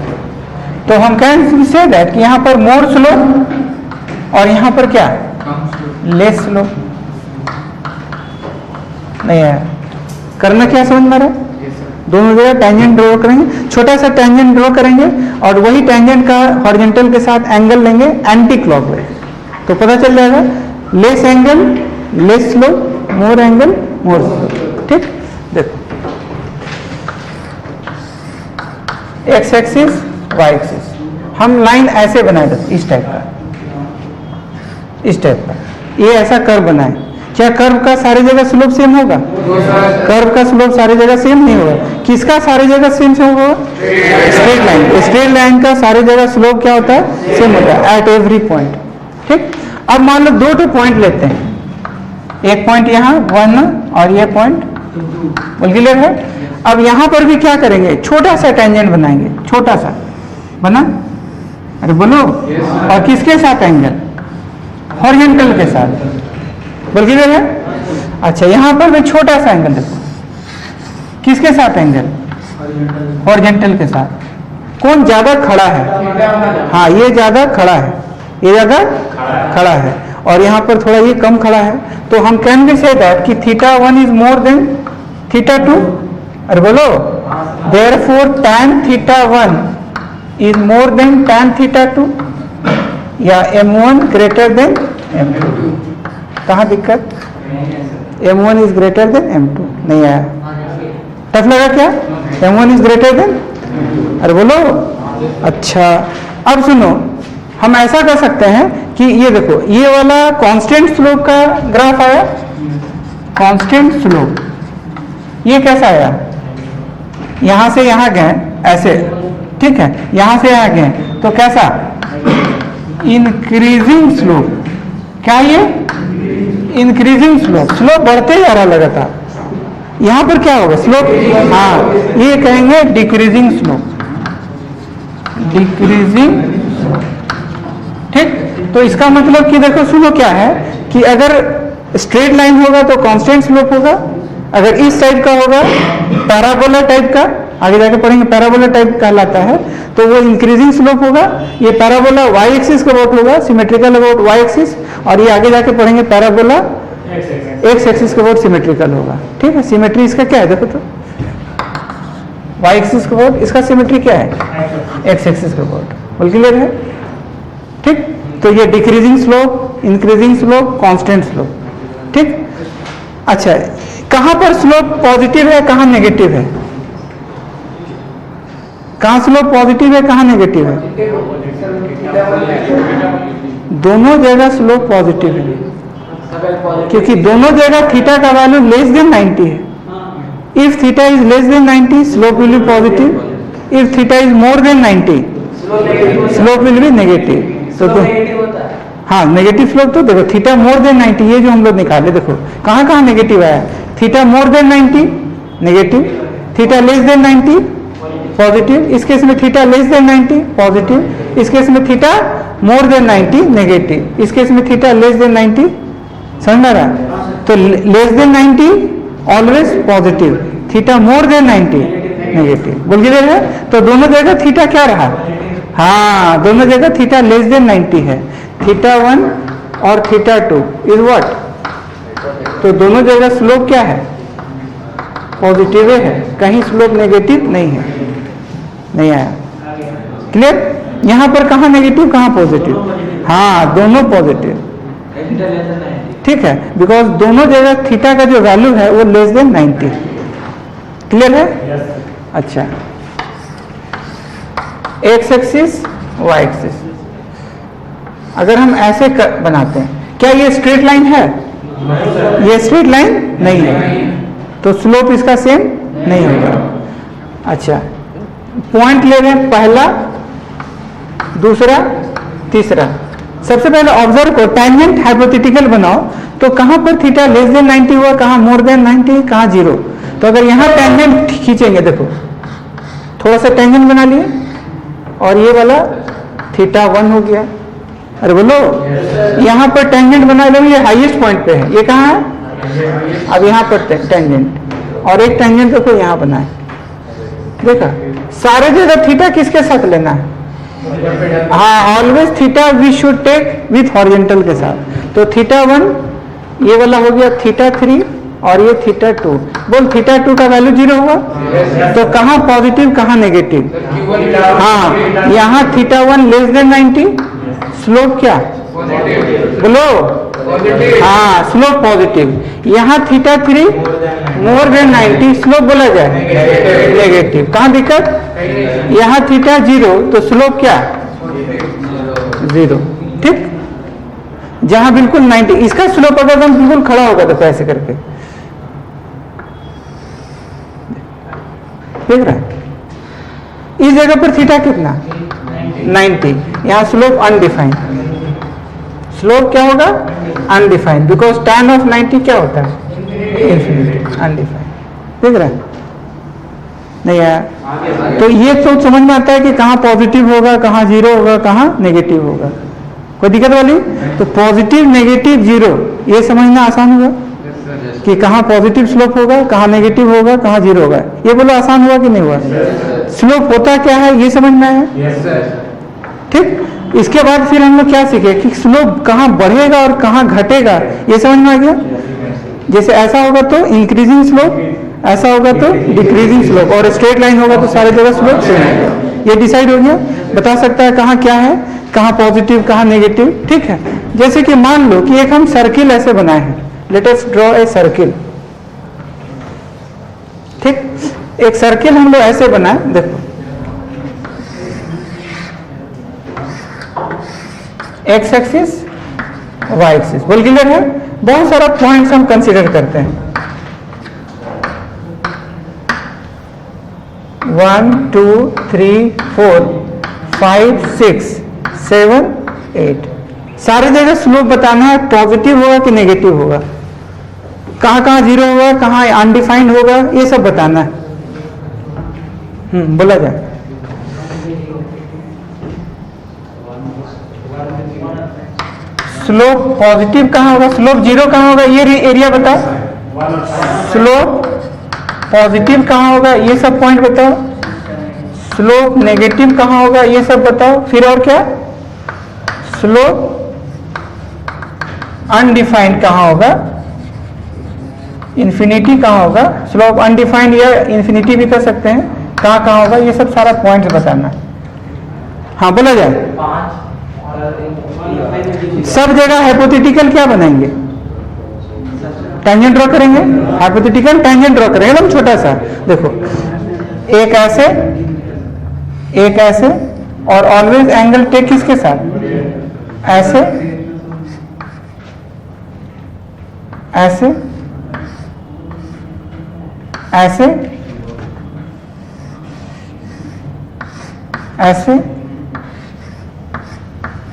तो हम कैन से दैट कि यहाँ पर मोर स्लोप और यहाँ पर क्या लेस स्लोप। नहीं है करना क्या समझ में आ रहा है? दोनों जगह टेंजेंट ड्रॉ करेंगे, छोटा सा टेंजेंट ड्रॉ करेंगे और वही टेंजेंट का हॉरिजॉन्टल के साथ एंगल लेंगे एंटी क्लॉकवाइज, तो पता चल जाएगा less angle less slope, more angle मोर स्लोप। ठीक, देखो एक्स एक्सिस वाई एक्सिस, हम लाइन ऐसे बनाए थे इस टाइप का, इस टाइप का, ये ऐसा कर्व बनाए। क्या कर्व का सारी जगह स्लोप सेम होगा? कर्व का स्लोप सारी जगह सेम नहीं होगा। किसका सारी जगह सेम होगा? Straight line. स्ट्रेट लाइन का सारी जगह स्लोप क्या होता है? सेम होता है एट एवरी पॉइंट। ठीक, अब मान लो दो पॉइंट लेते हैं, एक पॉइंट यहाँ 1 और ये पॉइंट बोल क्लियर है। अब यहाँ पर भी क्या करेंगे? छोटा सा टेंजेंट बनाएंगे, छोटा सा बना, अरे बोलो, और किसके साथ एंगल? हॉरिजॉन्टल के साथ, बोल क्लियर है। अच्छा, यहाँ पर भी छोटा सा एंगल देखो, किसके साथ एंगल? हॉरिजॉन्टल के साथ। कौन ज्यादा खड़ा है? हाँ, ये ज्यादा खड़ा है, ये ज्यादा खड़ा है, और यहाँ पर थोड़ा ये कम खड़ा है। तो हम कैन बी से दैट कि θ1 इज मोर देन θ2। अरे बोलो, therefore tan θ1 is more than tan θ2, या m1 ग्रेटर देन m2। कहाँ दिक्कत? m1 is greater than m2। नहीं आया? टफ लगा क्या? m1 इज ग्रेटर देन, अरे बोलो। अच्छा, अब सुनो, हम ऐसा कर सकते हैं कि ये देखो, ये वाला कांस्टेंट स्लोप का ग्राफ आया, कांस्टेंट स्लोप, ये कैसा आया? यहां से यहां गए ऐसे, ठीक है, यहां से यहां गए तो कैसा? Increasing slope. क्या ये? इंक्रीजिंग स्लोप, स्लोप बढ़ते जा रहा लगातार। यहां पर क्या होगा? स्लोप, हाँ, ये कहेंगे डिक्रीजिंग स्लोप, डिक्रीजिंग। ठीक, तो इसका मतलब कि देखो, सुनो क्या है कि अगर स्ट्रेट लाइन होगा तो कांस्टेंट स्लोप होगा, अगर इस टाइप का होगा पैराबोला टाइप का, आगे जाके पढ़ेंगे पैराबोला टाइप कहलाता है, तो वो इंक्रीजिंग स्लोप होगा। ये पैराबोला वाई एक्सिस के अबाउट होगा, सिमेट्रिकल अबाउट वाई एक्सिस, और ये आगे जाके पढ़ेंगे पैराबोला एक्स एक्सिस के अबाउट सिमेट्रिकल होगा। ठीक है, सिमेट्री इसका क्या है देखो तो, वाई एक्सिस के अबाउट, इसका सिमेट्री क्या है? एक्स एक्सिस के अबाउट। बोल क्लियर है? ठीक, तो ये decreasing slope, increasing slope, constant slope. ठीक, अच्छा, कहां पर स्लोप पॉजिटिव है, कहां नेगेटिव है? कहां स्लोप पॉजिटिव है, कहां नेगेटिव है? दोनों जगह स्लोप पॉजिटिव है, क्योंकि दोनों जगह थीटा का वैल्यू लेस देन 90 है। If theta is less than 90, slope will be positive. If theta is more then 90, slope will be negative. तो हाँ, नेगेटिव स्लोप तो देखो, थीटा मोर देन 90, ये जो हम लोग निकाले, देखो कहाँ कहाँ नेगेटिव आया। Theta more than 90 negative, theta less than 90 positive, इस केस में थीटा लेस देन 90 पॉजिटिव, इस केस में थीटा मोर देन 90 नेगेटिव, इस केस में थीटा लेस देन 90। समझ में आ रहा? तो less than 90 always positive, theta more than 90 negative. बोल क्लियर है? तो दोनों जगह थीटा क्या रहा? हाँ, दोनों जगह थीटा लेस देन 90 है। θ1 और θ2 इज व्हाट? तो दोनों जगह स्लोप क्या है? पॉजिटिव है, कहीं स्लोप नेगेटिव नहीं है। नहीं आया? क्लियर? यहां पर कहां नेगेटिव, कहां पॉजिटिव? हाँ, दोनों पॉजिटिव। ठीक है, बिकॉज दोनों जगह थीटा का जो वैल्यू है वो लेस देन 90। क्लियर है? अच्छा, एक्स एक्सिस वाई एक्सिस, अगर हम ऐसे बनाते हैं, क्या ये स्ट्रेट लाइन है? ये स्ट्रेट लाइन नहीं है, तो स्लोप इसका सेम नहीं होगा। अच्छा, पॉइंट ले रहे हैं, पहला, दूसरा, तीसरा। सबसे पहले ऑब्जर्व करो, टेंजेंट हाइपोथेटिकल बनाओ, तो कहां पर थीटा लेस देन 90 हुआ, कहां मोर देन 90, कहां 0। तो अगर यहां टेंजेंट खींचेंगे, देखो थोड़ा सा टेंजेंट बना लिए, और ये वाला θ1 हो गया। अरे बोलो, यहाँ पर टेंजेंट बना लो, ये हाईएस्ट पॉइंट पे है, ये कहाँ है? अब यहाँ पर टेंजेंट, और एक टेंजेंट देखो यहाँ बना है, देखा? सारे जगह थीटा किसके साथ लेना है? हाँ, always theta we should take with horizontal के साथ। तो थीटा 1 ये वाला हो गया, थीटा 3 और ये थीटा 2। बोल थीटा 2 का वैल्यू 0 होगा, तो कहाँ पॉजिटिव कहाँ नेगेटिव? हाँ, यहाँ थीटा 1 लेस देन 90, स्लोप क्या बोलो? हाँ, स्लोप पॉजिटिव। यहाँ थीटा 3 मोर देन 90, स्लोप बोला जाए नेगेटिव। कहाँ दिक्कत? यहाँ थीटा 0 तो स्लोप क्या? 0। ठीक, जहां बिल्कुल 90, इसका स्लोप अगर हम बिल्कुल खड़ा होगा तो ऐसे करके देख रहा है, इस जगह पर थीटा कितना? 90। यहाँ स्लोप अनडिफाइंड। स्लोप क्या होगा? अनडिफाइंड, बिकॉज tan ऑफ 90 क्या होता है? Infinity, undefined. देख रहा है नहीं यार? तो ये तो समझ में आता है कि कहाँ पॉजिटिव होगा, कहाँ 0 होगा, कहाँ नेगेटिव होगा। कोई दिक्कत वाली? तो पॉजिटिव नेगेटिव 0 ये समझना आसान होगा कि कहाँ पॉजिटिव स्लोप होगा, कहाँ नेगेटिव होगा, कहाँ 0 होगा। ये बोलो आसान हुआ कि नहीं हुआ? स्लोप होता क्या है ये समझना है। ठीक, इसके बाद फिर हम लोग क्या सीखे कि स्लोप कहाँ बढ़ेगा और कहाँ घटेगा, ये समझ में आ गया। जैसे ऐसा होगा तो इंक्रीजिंग स्लोप, ऐसा होगा तो डिक्रीजिंग स्लोप, और स्ट्रेट लाइन होगा तो सारे जगह स्लोप सेम होगा। ये डिसाइड हो गया, बता सकता है कहाँ क्या है, कहाँ पॉजिटिव कहाँ नेगेटिव। ठीक है, जैसे कि मान लो कि एक हम सर्किल ऐसे बनाए हैं, let us draw a circle. ठीक, एक सर्किल हम लोग ऐसे बनाए, देखो एक्स एक्सिस वाई एक्सिस, बोल क्लियर है। बहुत सारा पॉइंट्स हम कंसीडर करते हैं, 1 2 3 4 5 6 7 8, सारी जगह स्लोप बताना है, पॉजिटिव होगा कि नेगेटिव होगा, कहाँ कहाँ 0 होगा, कहाँ अनडिफाइंड होगा, ये सब बताना है। बोला जाए। स्लोप पॉजिटिव कहाँ होगा, स्लोप 0 कहाँ होगा, ये एरिया बताओ। स्लोप पॉजिटिव कहाँ होगा, ये सब पॉइंट बताओ। स्लोप नेगेटिव कहाँ होगा, ये सब बताओ। फिर और क्या? स्लोप अनडिफाइंड कहाँ होगा, इन्फिनिटी कहाँ होगा। स्लोप अनडिफाइंड या इन्फिनिटी भी कर सकते हैं, कहाँ कहाँ होगा, ये सब सारा पॉइंट बताना। हाँ बोला जाए। सब जगह हाइपोथेटिकल क्या बनाएंगे, टैंजेंट ड्रॉ करेंगे, हाइपोथेटिकल टैंजेंट ड्रॉ करेंगे एकदम छोटा सा। देखो एक ऐसे एक ऐसे, और ऑलवेज एंगल टेक किसके साथ, ऐसे ऐसे ऐसे ऐसे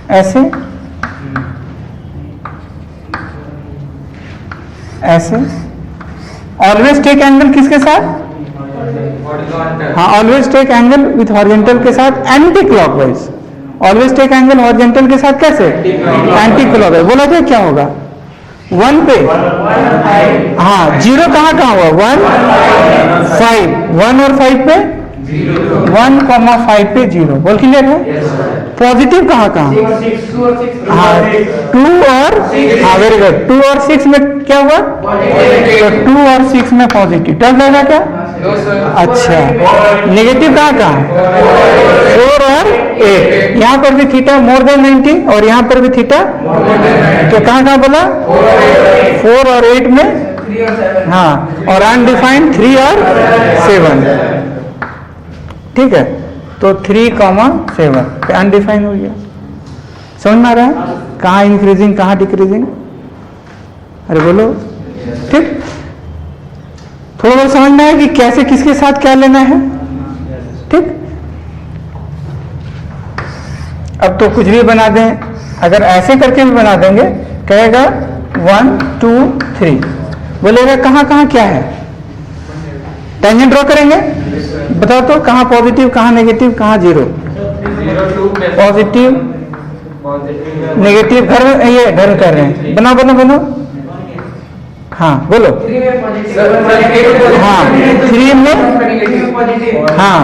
ऐसे ऐसे। ऑलवेज टेक एंगल किसके साथ? हाँ, always take angle with horizontal के साथ anticlockwise. Always take angle horizontal के साथ कैसे? Anticlockwise. बोला जाए क्या होगा? 1 पे, हाँ 0 कहाँ कहाँ हुआ? 1 5, 1 और 5 पे 1,5 पे 0। बोल क्लियर है? पॉजिटिव कहाँ कहाँ? हाँ 2 और, हाँ वेरी गुड, 2 और 6 में क्या हुआ? तो 2 और 6 में पॉजिटिव। टर्म लगेगा क्या? अच्छा, नेगेटिव कहाँ कहाँ? 4 और 8। यहाँ पर भी थीटा मोर देन 90 और यहाँ पर भी थीटा, तो कहाँ कहाँ बोला? 4 और 8 में, हाँ, और अनडिफाइंड 3 और 7। ठीक है, तो 3,7 अनडिफाइंड हो गया। समझ में आ रहा है? कहाँ इंक्रीजिंग कहाँ डिक्रीजिंग? अरे बोलो। ठीक, थोड़ा बहुत समझना है कि कैसे किसके साथ क्या लेना है। ठीक, अब तो कुछ भी बना दें, अगर ऐसे करके भी बना देंगे, कहेगा 1 2 3, बोलेगा कहाँ कहाँ क्या है, टेंजेंट ड्रॉ करेंगे, बताओ तो कहाँ पॉजिटिव कहाँ नेगेटिव कहाँ 0, पॉजिटिव नेगेटिव। घर ये घर कर रहे हैं, बनाओ बनाओ बनाओ। हाँ बोलो। हाँ 3 में, हाँ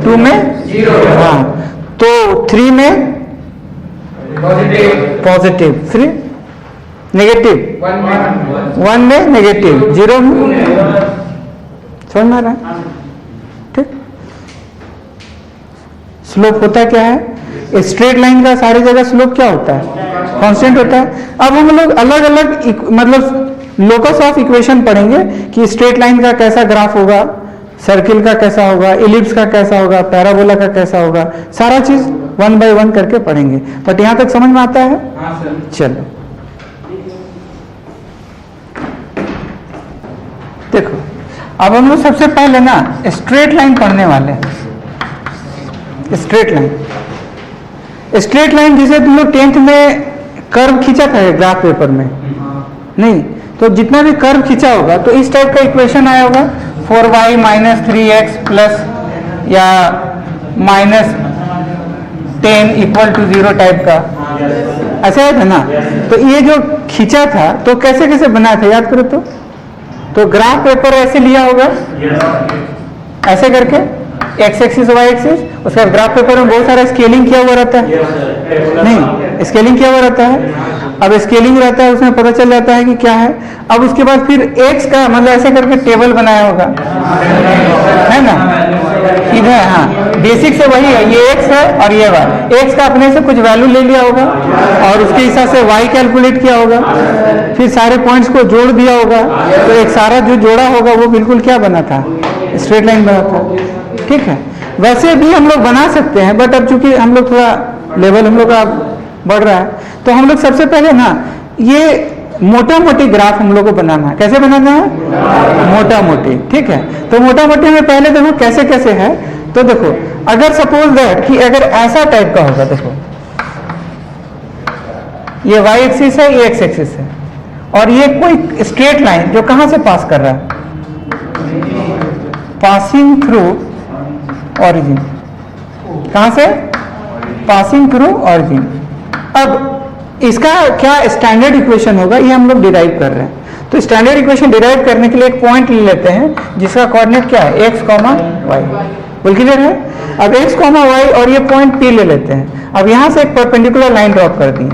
2 में, हाँ तो 3 में पॉजिटिव, 3 नेगेटिव, 1 में नेगेटिव, 0 में, समझ में आ रहा है? ठीक। स्लोप होता क्या है? स्ट्रेट लाइन का सारी जगह स्लोप क्या होता है? कांस्टेंट होता है। अब हम लोग अलग अलग मतलब लोकस ऑफ इक्वेशन पढ़ेंगे कि स्ट्रेट लाइन का कैसा ग्राफ होगा, सर्किल का कैसा होगा, इलिप्स का कैसा होगा, पैराबोला का कैसा होगा, सारा चीज 1 बाय 1 करके पढ़ेंगे। बट यहां तक समझ में आता है? चलो देखो, अब हम लोग सबसे पहले ना स्ट्रेट लाइन पढ़ने वाले हैं। स्ट्रेट लाइन जिसे तुम लोग 10th में कर्व खींचा था ग्राफ पेपर में, नहीं तो जितना भी कर्व खींचा होगा तो इस टाइप का इक्वेशन आया होगा, 4y माइनस 3x प्लस या माइनस 10 इक्वल टू 0 टाइप का, ऐसा है था ना? तो ये जो खींचा था तो कैसे कैसे बनाया था याद करो तो ग्राफ पेपर ऐसे लिया होगा, ऐसे करके एक्स एक्सिस वाई एक्सिस, उसका ग्राफ पेपर में बहुत सारा स्केलिंग किया हुआ रहता है, नहीं स्केलिंग किया हुआ रहता है। अब स्केलिंग रहता है उसमें पता चल जाता है कि क्या है। अब उसके बाद फिर एक्स का मतलब ऐसे करके टेबल बनाया होगा, है ना? इधर हाँ बेसिक से वही है, ये एक्स है और ये वाई, एक्स का अपने से कुछ वैल्यू ले लिया होगा और उसके हिसाब से वाई कैलकुलेट किया होगा, फिर सारे पॉइंट्स को जोड़ दिया होगा, तो एक सारा जो जोड़ा होगा वो बिल्कुल क्या बना था? स्ट्रेट लाइन बना था। ठीक है, वैसे भी हम लोग बना सकते हैं, बट अब चूंकि हम लोग थोड़ा लेवल हम लोग का बढ़ रहा है तो हम लोग सबसे पहले ना ये मोटा मोटी ग्राफ हम लोग को बनाना है। कैसे बनाना है? मोटा मोटी। ठीक है, तो मोटा मोटी में पहले देखो कैसे कैसे है। तो देखो अगर सपोज दैट कि अगर ऐसा टाइप का होगा, देखो ये y एक्सिस है, ये x एक्सिस है और ये कोई स्ट्रेट लाइन जो कहां से पास कर रहा है? Passing through origin. कहां से? Passing through origin. अब इसका क्या स्टैंडर्ड इक्वेशन होगा ये हम लोग डिराइव कर रहे हैं। तो स्टैंडर्ड इक्वेशन डिराइव करने के लिए एक पॉइंट ले लेते हैं जिसका कोऑर्डिनेट क्या है? x, y। बोल क्लियर है? अब x, y और ये पॉइंट P ले लेते हैं। अब यहां से एक परपेंडिकुलर लाइन ड्रॉप कर दी,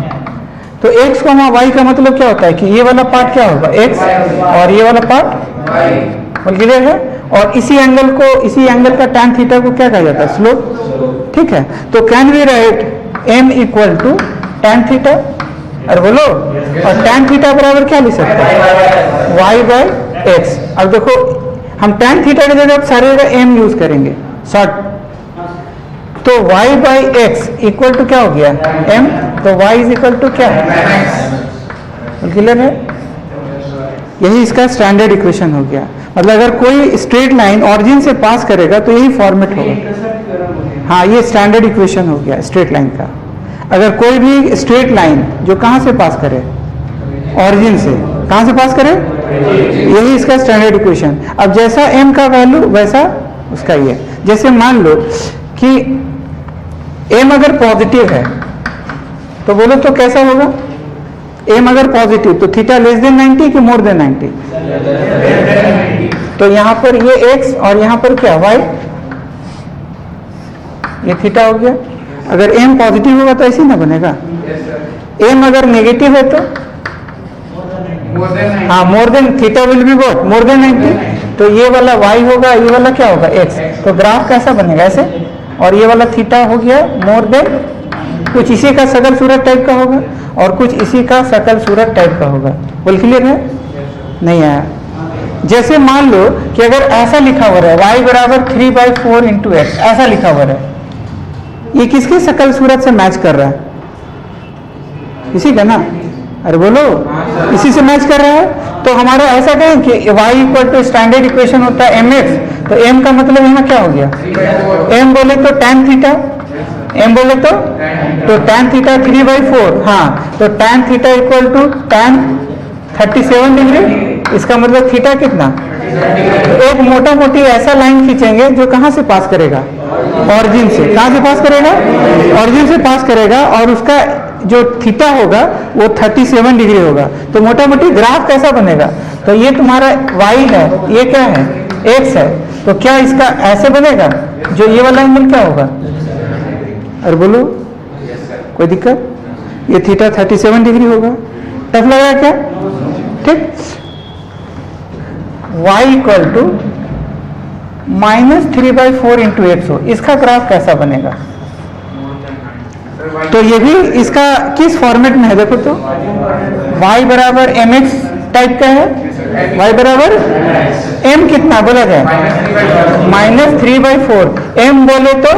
तो x, y का मतलब क्या होता है कि ये वाला पार्ट क्या होगा? x और ये वाला पार्ट y। बोल क्लियर है? और इसी एंगल का tan थीटा को क्या कहा जाता है? स्लोप। ठीक है, तो can we write m equal to tan theta, और बोलो, और tan थीटा बराबर क्या लिख सकते हैं? y by x। अब देखो हम tan थीटा की जगह सारी जगह m यूज करेंगे शॉर्ट, तो y by x equal to क्या हो गया? m। तो y इज इक्वल टू क्या है? क्लियर है? यही इसका स्टैंडर्ड इक्वेशन हो गया। मतलब अगर कोई स्ट्रेट लाइन ऑरिजिन से पास करेगा तो यही फॉर्मेट होगा। हाँ, ये स्टैंडर्ड इक्वेशन हो गया स्ट्रेट लाइन का। अगर कोई भी स्ट्रेट लाइन जो कहां से पास करे? ऑरिजिन से। कहां से पास करे? यही इसका स्टैंडर्ड इक्वेशन। अब जैसा m का वैल्यू वैसा उसका ये। जैसे मान लो कि m अगर पॉजिटिव है तो बोलो तो कैसा होगा? m अगर पॉजिटिव तो थीटा लेस देन 90 कि मोर देन 90? तो यहां पर ये x और यहां पर क्या? y। ये थीटा हो गया। अगर m पॉजिटिव होगा तो ऐसे ही ना बनेगा। m अगर नेगेटिव है तो हाँ more than, theta will be what? More than 90। तो ये वाला y होगा, ये वाला क्या होगा? x। तो ग्राफ कैसा बनेगा? ऐसे। और ये वाला थीटा हो गया मोर देन, कुछ इसी का सकल सूरत टाइप का होगा और कुछ इसी का सकल सूरत टाइप का होगा। बोल क्लियर है? नहीं आया? जैसे मान लो कि अगर ऐसा लिखा हुआ है y बराबर 3/4 इंटू एक्स, ऐसा लिखा हुआ है, ये किसके सकल सूरत से मैच कर रहा है? इसी का ना? अरे बोलो, इसी से मैच कर रहा है। तो हमारा ऐसा कहें कि y equal to standard equation होता है mx, तो m का मतलब यहाँ क्या हो गया? m बोले तो tan थीटा, m बोले तो tan थीटा 3/4। हाँ, तो tan theta equal to tan 37 degree. इसका मतलब थीटा कितना? तो एक मोटा मोटी ऐसा लाइन खींचेंगे जो कहां से पास करेगा? ऑरिजिन से। कहाँ से पास करेगा? ऑरिजिन से पास करेगा, और उसका जो थीटा होगा वो 37 डिग्री होगा। तो मोटा मोटी ग्राफ कैसा बनेगा? तो ये तुम्हारा y है, ये क्या है? x है। तो क्या इसका ऐसे बनेगा? जो ये वाला एंगल क्या होगा? अरे बोलो, कोई दिक्कत? ये थीटा 37 डिग्री होगा। टफ लग रहा है क्या? ठीक। y equal to -3/4 into x हो, इसका ग्राफ कैसा बनेगा? तो ये भी इसका किस फॉर्मेट में है देखो तो, y बराबर mx टाइप का है। y बराबर m कितना बोला जाए? -3/4। m बोले तो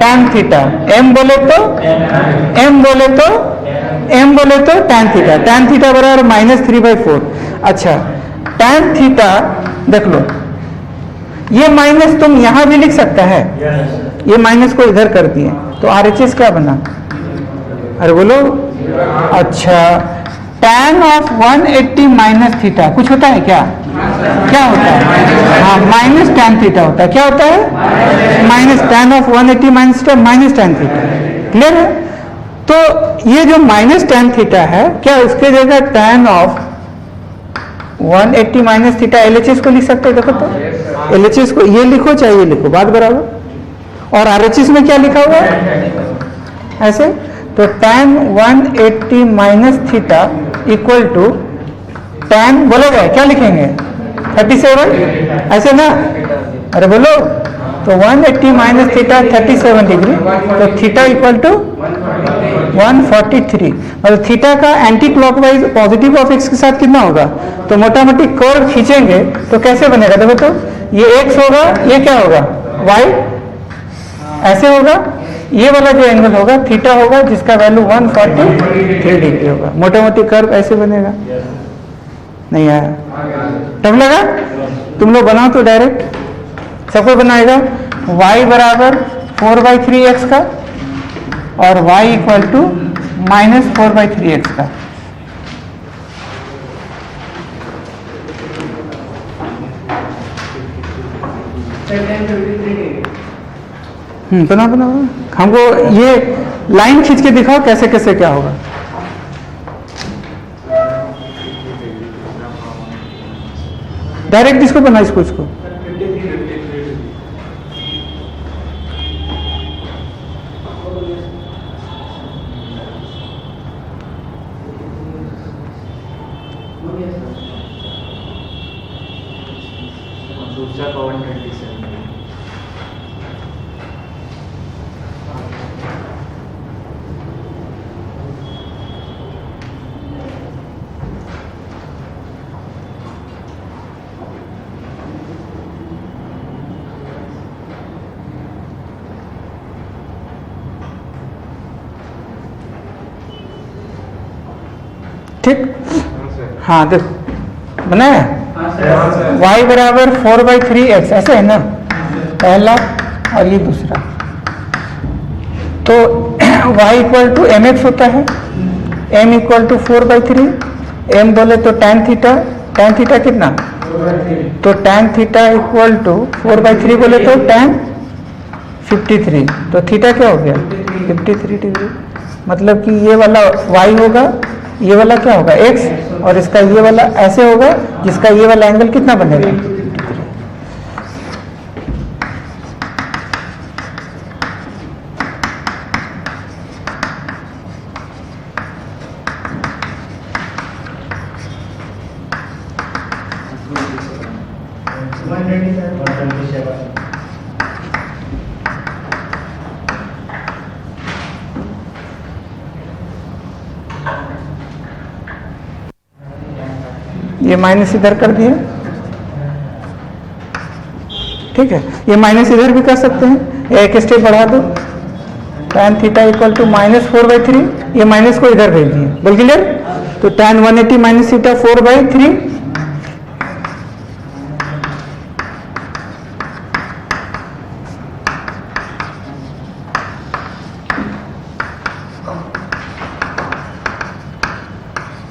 tan थीटा, m बोले तो tan थीटा। tan थीटा बराबर -3/4। अच्छा, tan थीटा देख लो, ये माइनस तुम यहां भी लिख सकता है, ये माइनस को इधर कर दिए तो RHS क्या बना? अरे बोलो। अच्छा, tan ऑफ 180 माइनस थीटा कुछ होता है क्या? क्या होता है? हाँ, माइनस tan थीटा होता है। क्या होता है? Minus tan of 180 minus theta, minus tan theta. Clear है? तो ये जो माइनस tan थीटा है, क्या उसके जगह tan of 180 minus theta LHS को लिख सकते हो? देखो तो, LHS को ये लिखो चाहे ये लिखो, बात बराबर। और RHS में क्या लिखा हुआ है? ऐसे। तो tan 180 minus theta equal to tan बोला जाए क्या लिखेंगे? 37, ऐसे ना? अरे बोलो। तो 180 माइनस थीटा 37 डिग्री, तो थीटा इक्वल टू 143। मतलब थीटा का anti clockwise positive of x के साथ कितना होगा? तो मोटा मोटी कर्व खींचेंगे तो कैसे बनेगा देखो तो, ये x होगा, ये क्या होगा? y ऐसे होगा। ये वाला जो एंगल होगा थीटा होगा, जिसका वैल्यू 143 डिग्री होगा। मोटा मोटी कर्व ऐसे बनेगा। नहीं आया? टफ लगा? तुम लोग बनाओ तो डायरेक्ट सबको बनाएगा। y बराबर 4/3x का और y इक्वल टू -4/3x का। बना हमको ये लाइन खींच के दिखाओ कैसे कैसे क्या होगा। डायरेक्ट इसको बना, इसको ठीक। हाँ देखो बनाया, y बराबर 4/3x ऐसे है ना, पहला और ये दूसरा। तो y इक्वल टू mx होता है, m इक्वल टू 4/3, m बोले तो tan थीटा कितना? तो tan थीटा इक्वल टू 4/3 बोले तो tan 53। तो थीटा क्या हो गया? 53 डिग्री। मतलब कि ये वाला y होगा, ये वाला क्या होगा? x, और इसका ये वाला ऐसे होगा, जिसका ये वाला एंगल कितना बनेगा? ये माइनस इधर कर दिया, ठीक है। ये माइनस इधर भी कर सकते हैं, एक स्टेप बढ़ा दो। tan थीटा इक्वल टू -4/3, ये माइनस को इधर भेज दिए, बोल क्लियर? तो tan 180 माइनस थीटा 4/3,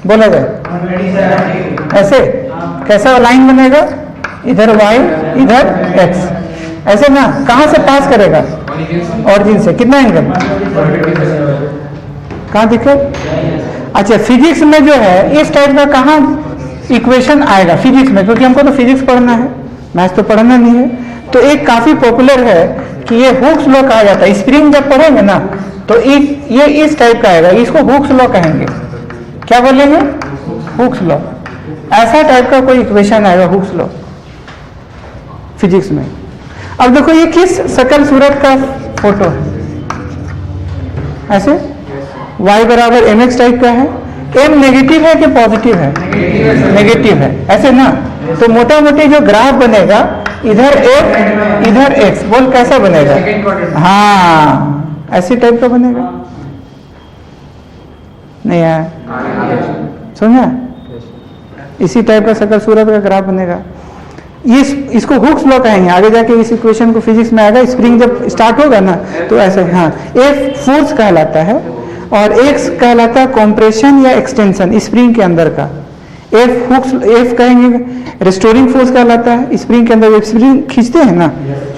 बोला जाए ऐसे। कैसा लाइन बनेगा? इधर y इधर x, ऐसे ना, कहाँ से पास करेगा? ऑरिजिन से। कितना एंगल? कहाँ दिखे? अच्छा, फिजिक्स में जो है इस टाइप का कहाँ इक्वेशन आएगा फिजिक्स में, क्योंकि हमको तो फिजिक्स पढ़ना है, मैथ्स तो पढ़ना नहीं है। तो एक काफी पॉपुलर है कि ये हुक्स लॉ कहा जाता है। स्प्रिंग जब पढ़ेंगे ना तो ये इस टाइप का आएगा, इसको हुक्स लॉ कहेंगे। क्या बोलेंगे? Hooke's law. ऐसा टाइप का कोई इक्वेशन आएगा हुक्स लॉ फिजिक्स में। अब देखो ये किस शकल सूरत का फोटो है? ऐसे y बराबर mx टाइप का है। m नेगेटिव है कि पॉजिटिव है? नेगेटिव है, ऐसे ना। तो मोटा मोटी जो ग्राफ बनेगा, इधर f इधर x, बोल कैसा बनेगा? हाँ, ऐसी टाइप का बनेगा। नहीं यार, समझा? इसी टाइप का शकल सूरत का ग्राफ बनेगा। इसको हुक्स लॉ कहेंगे। आगे जाके इस इक्वेशन को फिजिक्स में आएगा। स्प्रिंग जब स्टार्ट होगा ना तो ऐसे, हाँ, F फोर्स कहलाता है और X कहलाता है कॉम्प्रेशन या एक्सटेंशन स्प्रिंग के अंदर का। F कहेंगे रिस्टोरिंग फोर्स कहलाता है। स्प्रिंग के अंदर जब स्प्रिंग खींचते हैं ना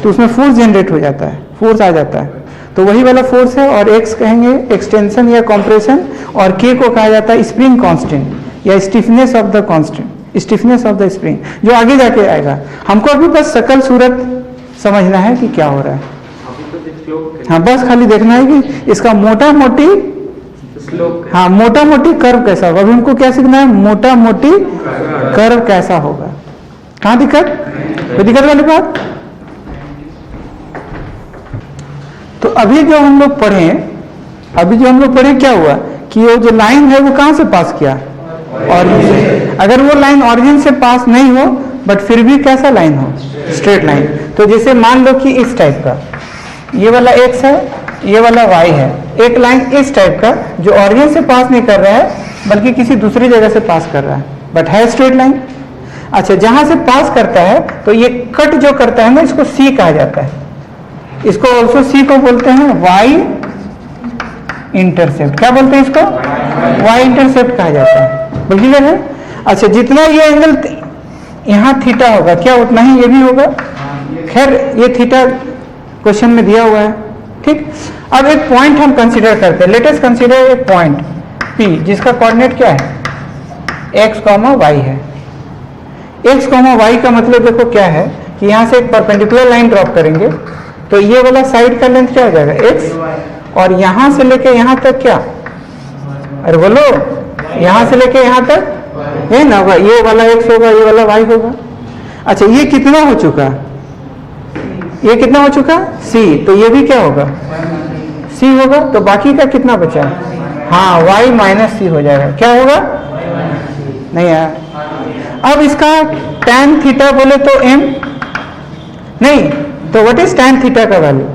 तो उसमें फोर्स जनरेट हो जाता है, फोर्स आ जाता है, तो वही वाला फोर्स है। और X कहेंगे एक्सटेंशन या कॉम्प्रेशन, और K को कहा जाता है स्प्रिंग कांस्टेंट या stiffness of the constant, stiffness of the spring, जो आगे जाके आएगा। हमको अभी बस शकल सूरत समझना है कि क्या हो रहा है। हाँ, बस खाली देखना है कि इसका मोटा मोटी, हाँ, मोटा मोटी कर्व कैसा होगा। अभी हमको क्या सीखना है? मोटा मोटी कर्व कैसा होगा। कहाँ दिक्कत? कोई दिक्कत वाली बात? तो अभी जो हम लोग पढ़े क्या हुआ कि वो जो लाइन है वो कहाँ से पास किया? ऑरिजिन से। अगर वो लाइन ऑरिजिन से पास नहीं हो बट फिर भी कैसा लाइन हो? Straight line. तो जैसे मान लो कि इस टाइप का, ये वाला x है, ये वाला y है। एक लाइन इस टाइप का जो ऑरिजिन से पास नहीं कर रहा है बल्कि किसी दूसरी जगह से पास कर रहा है, बट है स्ट्रेट लाइन। अच्छा, जहां से पास करता है तो ये कट जो करता है ना, इसको C कहा जाता है। इसको ऑल्सो C को बोलते हैं y इंटरसेप्ट। क्या बोलते हैं इसको? y इंटरसेप्ट कहा जाता है। क्लियर है? अच्छा, जितना ये एंगल यहाँ थीटा होगा, क्या उतना ही ये भी होगा? खैर, ये थीटा क्वेश्चन में दिया हुआ है, ठीक। अब एक पॉइंट हम कंसीडर करते हैं। लेट अस कंसीडर एक पॉइंट P जिसका कोऑर्डिनेट क्या है? x, y है। x, y का मतलब देखो क्या है कि यहाँ से एक परपेंडिकुलर लाइन ड्रॉप करेंगे तो ये वाला साइड का लेंथ क्या हो जाएगा? x, और यहाँ से लेके यहाँ तक क्या? अरे बोलो, यहाँ से लेके यहाँ तक है ना होगा, ये वाला x होगा, ये वाला y होगा। अच्छा, ये कितना हो चुका? ये कितना हो चुका? c। तो ये भी क्या होगा? c होगा। तो बाकी का कितना बचा? हाँ, y माइनस c हो जाएगा। क्या होगा? नहीं यार, अब इसका tan थीटा बोले तो m नहीं, तो व्हाट इज tan थीटा का वैल्यू?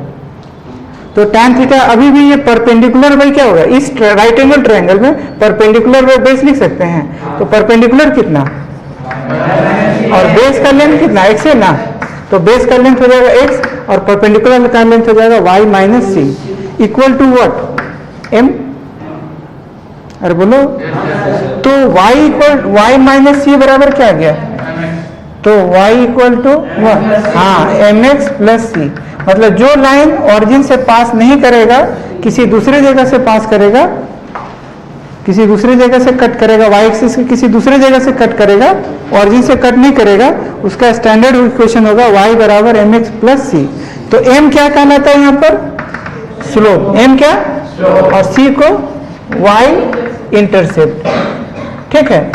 तो tan थीटा अभी भी ये परपेंडिकुलर बाई क्या होगा? इस राइट एंगल ट्रायंगल में परपेंडिकुलर बाई बेस लिख सकते हैं। तो परपेंडिकुलर कितना और बेस का लेंथ कितना? x है ना, तो बेस का लेंथ हो जाएगा x और परपेंडिकुलर का लेंथ हो जाएगा y minus c equal to what? m। अरे बोलो, तो y equal y minus c बराबर क्या आ गया? तो y इक्वल टू हाँ mx प्लस सी। मतलब जो लाइन ऑरिजिन से पास नहीं करेगा, किसी दूसरे जगह से पास करेगा, किसी दूसरे जगह से कट करेगा, y एक्सिस की किसी दूसरे जगह से कट करेगा, ऑरिजिन से कट नहीं करेगा, उसका स्टैंडर्ड इक्वेशन होगा y बराबर mx प्लस सी। तो m क्या कहलाता है यहाँ पर? स्लोप। m क्या? और c को y इंटरसेप्ट। ठीक है,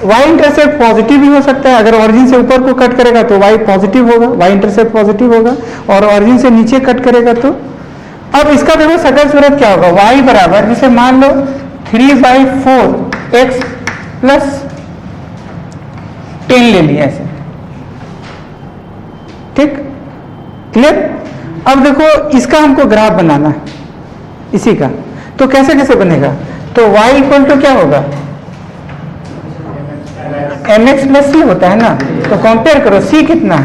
y इंटरसेप्ट पॉजिटिव भी हो सकता है। अगर ऑरिजिन से ऊपर को कट करेगा तो y पॉजिटिव होगा, y इंटरसेप्ट पॉजिटिव होगा, और ऑरिजिन से नीचे कट करेगा तो। अब इसका देखो सकल सूरत क्या होगा? y बराबर, जैसे मान लो 3/4 x प्लस 10 ले लिया ऐसे, ठीक, क्लियर। अब देखो इसका हमको ग्राफ बनाना है इसी का, तो कैसे कैसे बनेगा? तो y इक्वल टू क्या होगा? mx प्लस सी होता है ना, तो कंपेयर करो, c कितना?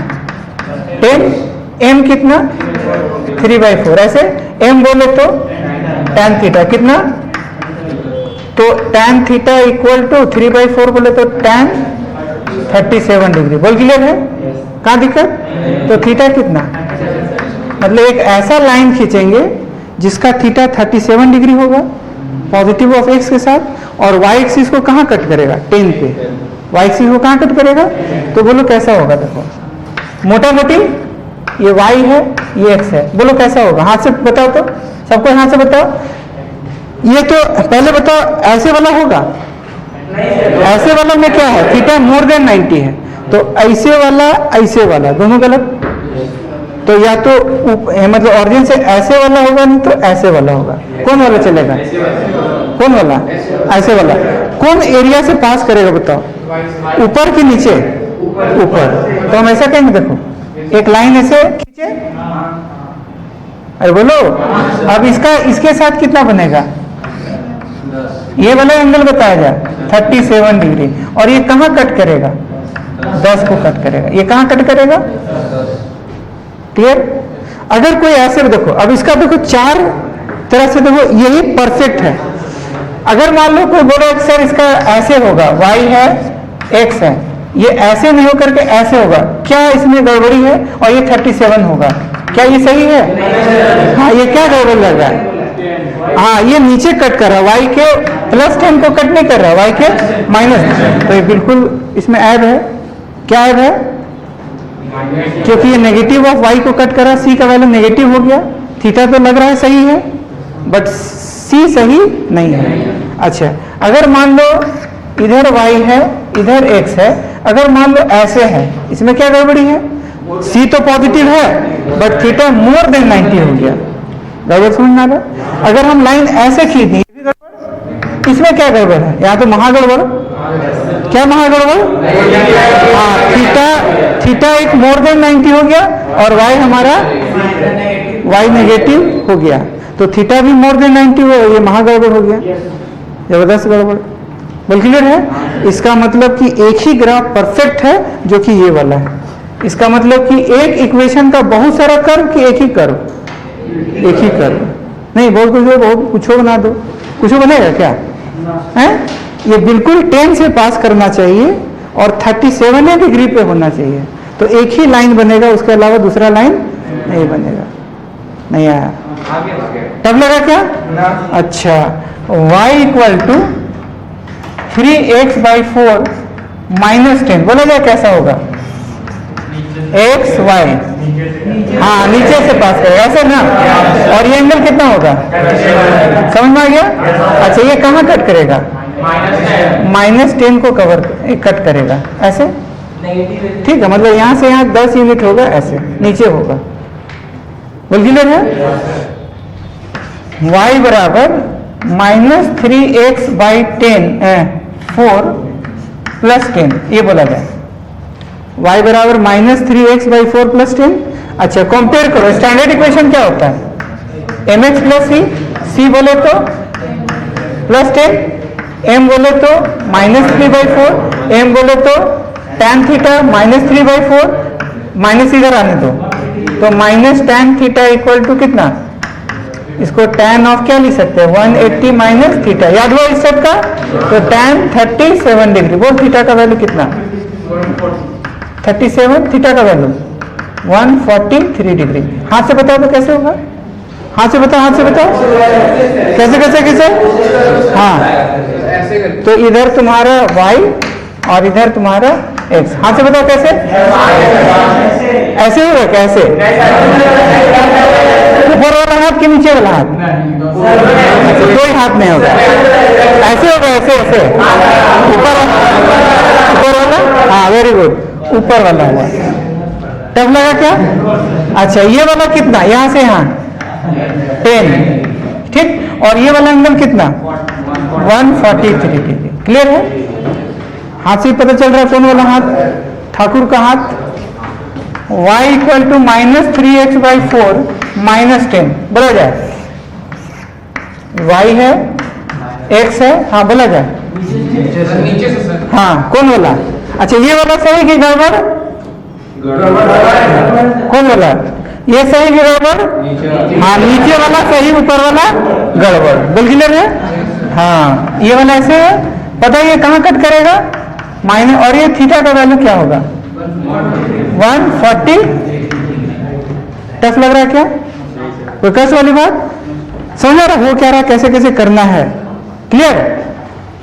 10, m कितना? 3/4। ऐसे m बोले तो tan थीटा कितना? तो tan थीटा इक्वल टू 3/4 बोले तो tan 37 डिग्री। बोल क्लियर है? कहाँ दिक्कत? तो थीटा कितना? मतलब एक ऐसा लाइन खींचेंगे जिसका थीटा 37 डिग्री होगा पॉजिटिव ऑफ एक्स के साथ, और वाई एक्सिस को कहाँ कट करेगा? 10 पे। वाई एक्सिस को कहाँ कट करेगा? तो बोलो कैसा होगा? देखो मोटा मोटी ये y है, ये x है, बोलो कैसा होगा? हाथ से बताओ तो, सबको हाथ से बताओ। ये तो पहले बताओ, ऐसे वाला होगा? ऐसे वाला में क्या है? थीटा मोर देन 90 है, तो ऐसे वाला दोनों गलत। तो या तो मतलब ऑरिजिन से ऐसे वाला होगा, नहीं तो ऐसे वाला होगा। कौन वाला चलेगा? कौन वाला? ऐसे वाला। कौन एरिया से पास करेगा बताओ? ऊपर कि नीचे? ऊपर। तो हम ऐसा कहेंगे, देखो एक लाइन ऐसे खींचे, अरे बोलो। अब इसके साथ कितना बनेगा? ये वाला एंगल बताया जाए 37 डिग्री, और ये कहाँ कट करेगा? 10 को कट करेगा। ये कहाँ कट करेगा? क्लियर? अगर कोई ऐसे देखो, अब इसका देखो चार तरह से देखो, यही परफेक्ट है। अगर मान लो कोई बोले सर इसका ऐसे होगा, y है x है, ये ऐसे नहीं होकर के ऐसे होगा, क्या इसमें गड़बड़ी है? और ये 37 होगा, क्या ये सही है? हाँ, ये क्या गड़बड़ लग रहा है? हाँ, ये नीचे कट कर रहा है, y के +10 को कट नहीं कर रहा है, y के माइनस। तो ये बिल्कुल इसमें ऐब है। क्या ऐब है? क्योंकि ये नेगेटिव ऑफ y को कट कर रहा है, c का वैल्यू नेगेटिव हो गया। थीटा तो लग रहा है सही है, बट c सही नहीं है। अच्छा, अगर मान लो इधर y है, इधर x है, अगर मान लो ऐसे है, इसमें क्या गड़बड़ी है? c तो पॉजिटिव है, बट थीटा मोर देन 90 हो गया। गड़बड़ समझ में आ रहा? अगर हम लाइन ऐसे खींच दें, इसमें क्या गड़बड़ है? यहाँ तो महागड़बड़। क्या महागड़बड़? हाँ, थीटा एक मोर देन 90 हो गया, और y हमारा y नेगेटिव हो गया, तो थीटा भी मोर देन 90 हो, ये महागड़बड़ हो गया, जबरदस्त गड़बड़। बोल क्लियर है? इसका मतलब कि एक ही ग्राफ परफेक्ट है, जो कि ये वाला है। इसका मतलब कि एक इक्वेशन का बहुत सारा कर्व कि एक ही कर्व? एक ही कर्व। नहीं, बहुत कुछ हो, बहुत कुछ बना दो, कुछ बनेगा क्या है? ये बिल्कुल 10 से पास करना चाहिए और 37 डिग्री पे होना चाहिए, तो एक ही लाइन बनेगा, उसके अलावा दूसरा लाइन नहीं बनेगा। नहीं आया? तब लगा क्या? अच्छा, y इक्वल टू 3x/4 -10, बोला जाए कैसा होगा? x y, हाँ नीचे से पास करेगा, ऐसे ना। और ये एंगल कितना होगा? समझ में आ गया? अच्छा, ये कहाँ कट करेगा? -10 को कट करेगा, ऐसे। ठीक है, मतलब यहाँ से यहाँ 10 यूनिट होगा, ऐसे नीचे होगा। बोल क्लियर है? y बराबर -3x/4 + 10, ये बोला जाए। y बराबर -3x/4 + 10। अच्छा, कंपेयर करो, स्टैंडर्ड इक्वेशन क्या होता है? mx + c बोले तो +10, m बोले तो -3/4, m बोले तो tan थीटा -3/4, माइनस इधर आने दो, तो -tan थीटा इक्वल टू कितना? इसको tan ऑफ क्या लिख सकते हैं? 180 माइनस थीटा, याद हुआ इस सब का? तो tan 37 डिग्री। वो थीटा का वैल्यू कितना? 37, थीटा का वैल्यू 143 डिग्री। हाथ से बताओ तो कैसे होगा? हाथ से बताओ, हाथ से बताओ, कैसे कैसे कैसे? हाँ, तो इधर तुम्हारा y और इधर तुम्हारा x। हाथ से बताओ कैसे? ऐसे होगा? कैसे? ऊपर वाला हाथ कि नीचे वाला हाथ? कोई हाथ नहीं होगा, ऐसे होगा, ऐसे ऐसे। ऊपर वाला, हाँ वेरी गुड, ऊपर वाला हुआ। तब लगा क्या? अच्छा, ये वाला कितना? यहाँ से यहाँ 10, ठीक। और ये वाला एंगल कितना? 143 डिग्री। क्लियर है? हाथ से पता चल रहा है कौन वाला हाथ? ठाकुर का हाथ। y इक्वल टू -3x/4 -10, बोला जाए। y है, x है, हाँ बोला जाए। नीचे से सर। हाँ, कौन वाला? अच्छा, ये वाला सही कि गड़बड़? कौन वाला? ये सही कि गड़बड़? हाँ, नीचे वाला सही, ऊपर वाला गड़बड़। बोल क्लियर है? हाँ, ये वाला ऐसे है, पता है ये कहाँ कट करेगा? माइनस, और ये थीटा का वैल्यू क्या होगा? 140। टफ लग रहा है क्या? कोई कस वाली बात समझ रहा? वो क्या रहा, कैसे कैसे करना है, क्लियर?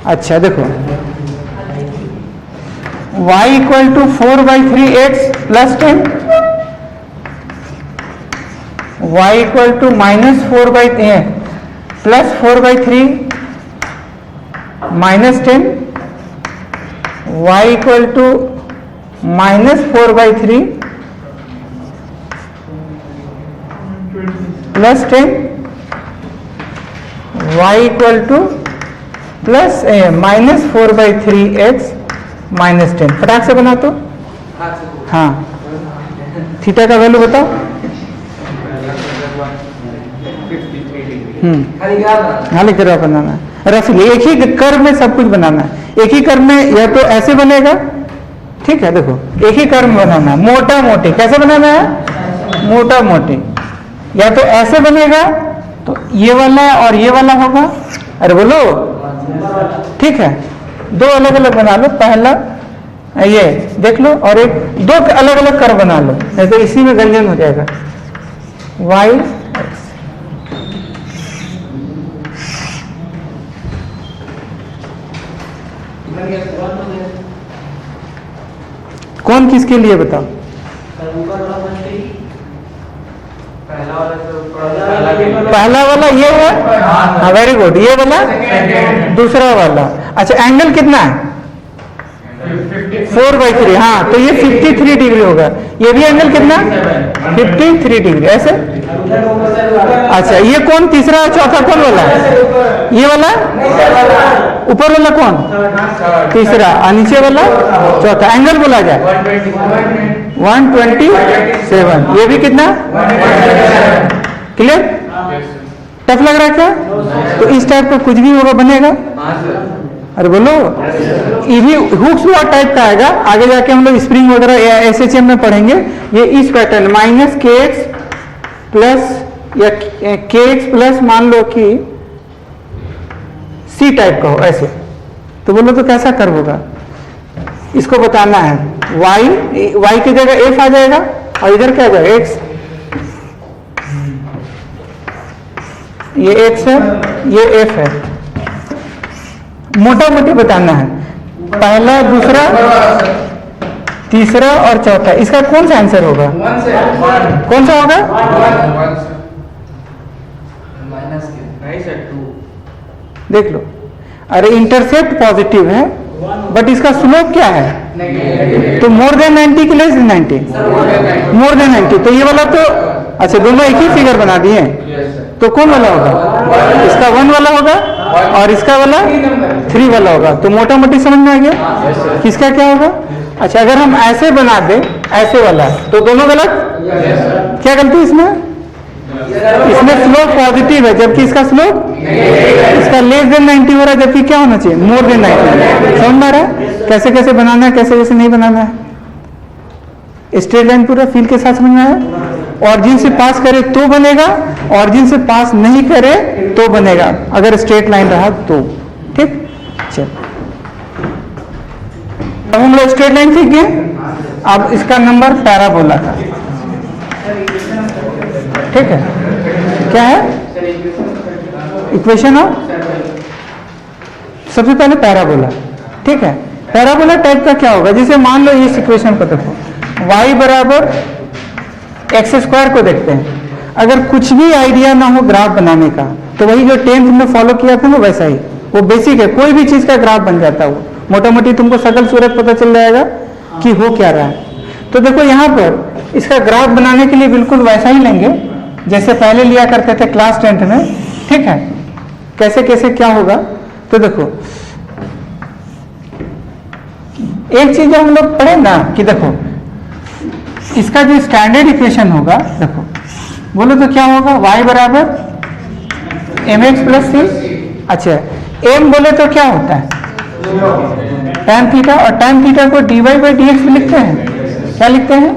अच्छा देखो, y equal to 4/3x plus 10, y equal to -4/3 plus 4/3 minus 10, y equal to -4/3 plus 10, y equal to plus -4/3x minus 10। फटाक से बना तो, हाँ, थीटा का वैल्यू बताओ। हाँ लिख रहा बनाना है रफली, एक ही कर्व में सब कुछ बनाना है। एक ही कर्व में या तो ऐसे बनेगा, ठीक है, देखो एक ही कर्व बनाना है, मोटा मोटी कैसे बनाना है, मोटा मोटी, या तो ऐसे बनेगा तो ये वाला और ये वाला होगा, अरे बोलो, ठीक है, दो अलग अलग बना लो, पहला ये देख लो और एक दो अलग अलग कर्व बना लो, नहीं तो इसी में गंजन हो जाएगा। y कौन किसके लिए बताओ? पहला वाला ये है, हाँ वेरी गुड, ये वाला दूसरा वाला। अच्छा एंगल कितना है? 4/3, हाँ तो ये 53 डिग्री होगा। ये भी एंगल कितना? 53 डिग्री, ऐसे। अच्छा ये कौन तीसरा चौथा कौन वाला है? ये वाला ऊपर वाला कौन? तीसरा, और नीचे वाला चौथा। एंगल बोला जाए 127। ये भी कितना? क्लियर? टफ लग रहा है क्या? तो इस टाइप का कुछ भी होगा बनेगा। अरे बोलो, ये भी हुक्स लॉ टाइप का आएगा, आगे जाके हम लोग स्प्रिंग वगैरह SHM में पढ़ेंगे। ये इस पैटर्न -kx प्लस या kx प्लस मान लो कि C टाइप का हो ऐसे, तो बोलो तो कैसा कर्व होगा? इसको बताना है। y की जगह f आ जाएगा और इधर क्या आ जाएगा? x। ये x है, ये f है, मोटा मोटी बताना है। पहला, दूसरा, तीसरा और चौथा, इसका कौन सा आंसर होगा? कौन सा होगा? देख लो, अरे इंटरसेप्ट पॉजिटिव है बट इसका स्लोप क्या है? तो मोर देन 90 की लेस देन 90, मोर देन 90। तो ये वाला तो, अच्छा दोनों एक ही फिगर बना दिए, तो कौन वाला होगा? इसका 1 वाला होगा और इसका वाला 3 वाला होगा। तो मोटा मोटी समझ में आ गया किसका क्या होगा। अच्छा अगर हम ऐसे बना दे, ऐसे वाला, तो दोनों गलत। क्या गलती इसमें? इसमें स्लोप पॉजिटिव है जबकि इसका स्लोप, इसका लेस देन 90 हो रहा है जबकि क्या होना चाहिए? More than 90। समझ में आ रहा है कैसे कैसे बनाना है, कैसे कैसे नहीं बनाना है? स्ट्रेट लाइन पूरा फील के साथ समझ में आया। ऑरिजिन से पास करे तो बनेगा, ऑरिजिन से पास नहीं करे तो बनेगा, अगर स्ट्रेट लाइन रहा तो। ठीक, चल अब हम लोग स्ट्रेट लाइन सीख गए। अब इसका नंबर पैराबोला का, ठीक है, क्या है? इक्वेशन ऑफ, सबसे पहले पैराबोला, ठीक है। पैराबोला टाइप का क्या होगा? जैसे मान लो इस इक्वेशन को देखो, y बराबर x² को देखते हैं। अगर कुछ भी आइडिया ना हो ग्राफ बनाने का, तो वही जो 10th में फॉलो किया था ना वैसा ही, वो बेसिक है, कोई भी चीज का ग्राफ बन जाता है। वो मोटा मोटी तुमको सकल सूरत पता चल जाएगा कि हो क्या रहा है। तो देखो यहाँ पर इसका ग्राफ बनाने के लिए बिल्कुल वैसा ही लेंगे जैसे पहले लिया करते थे क्लास 10th में, ठीक है। कैसे कैसे क्या होगा, तो देखो एक चीज हम लोग पढ़े ना कि देखो इसका जो स्टैंडर्ड इक्वेशन होगा, देखो बोलो तो क्या होगा? y बराबर mx प्लस सी। अच्छा m बोले तो क्या होता है? tan थीटा, और tan थीटा को dy बाई dx में लिखते हैं। क्या लिखते हैं?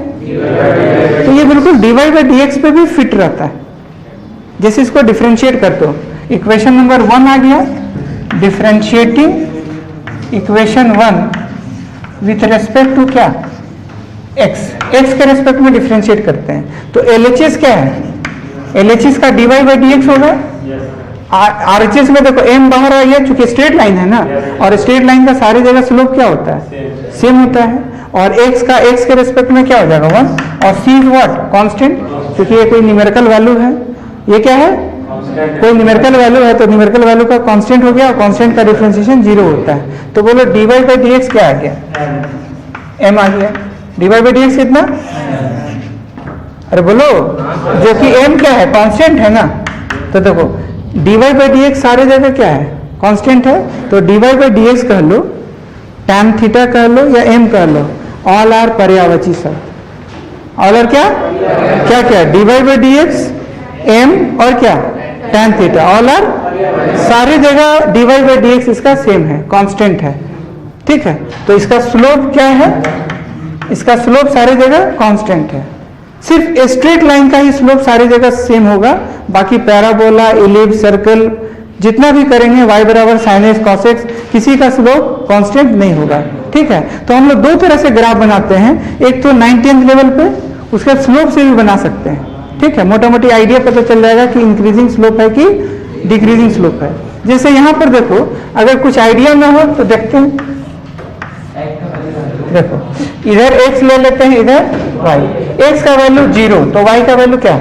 तो ये बिल्कुल dy बाई dx पे भी फिट रहता है। जैसे इसको डिफरेंशिएट करते हो, इक्वेशन नंबर 1 आ गया, differentiating equation 1 with respect to क्या? एक्स के रेस्पेक्ट में डिफ्रेंशिएट करते हैं। तो LHS क्या है? LHS का dy बाई dx होगा। RHS में देखो m बाहर आ गया चूंकि स्ट्रेट लाइन है ना, और स्ट्रेट लाइन का सारी जगह स्लोप क्या होता है? सेम होता है। और x का x के रेस्पेक्ट में क्या हो जाएगा? 1। और c इज व्हाट? कांस्टेंट, क्योंकि ये कोई न्यूमेरिकल वैल्यू है। ये क्या है? कोई न्यूमेरिकल वैल्यू है, तो न्यूमेरिकल वैल्यू का कांस्टेंट हो गया, और कांस्टेंट का डिफरेंशिएशन 0 होता है। तो बोलो dy बाई dx क्या आ गया? m आ गया। dy बाई dx कितना? अरे बोलो, जो कि m क्या है? कांस्टेंट है ना। तो देखो dy बाई dx सारे जगह क्या है? कांस्टेंट है। तो dy बाई dx कह लो, tan थीटा कह लो, या m कह लो, ऑल आर पर्यायवाची सब। ऑल आर क्या क्या क्या? dy बाई dx, m और क्या? tan थीटा, ऑल आर सारी जगह dy बाई dx इसका सेम है, कांस्टेंट है। ठीक है, तो इसका स्लोप क्या है? इसका स्लोप सारी जगह कांस्टेंट है। सिर्फ स्ट्रेट लाइन का ही स्लोप सारी जगह सेम होगा, बाकी पैराबोला, इलिप्स, सर्कल जितना भी करेंगे y बराबर sin x cos x, किसी का स्लोप कांस्टेंट नहीं होगा। ठीक है, तो हम लोग दो तरह से ग्राफ बनाते हैं, एक तो 9th लेवल पे उसका स्लोप से भी बना सकते हैं। ठीक है, मोटा मोटी आइडिया पता चल जाएगा कि इंक्रीजिंग स्लोप है कि डिक्रीजिंग स्लोप है। जैसे यहाँ पर देखो, अगर कुछ आइडिया ना हो तो देखते हैं। देखो इधर x ले लेते हैं, इधर y। x का वैल्यू 0, तो y का वैल्यू क्या?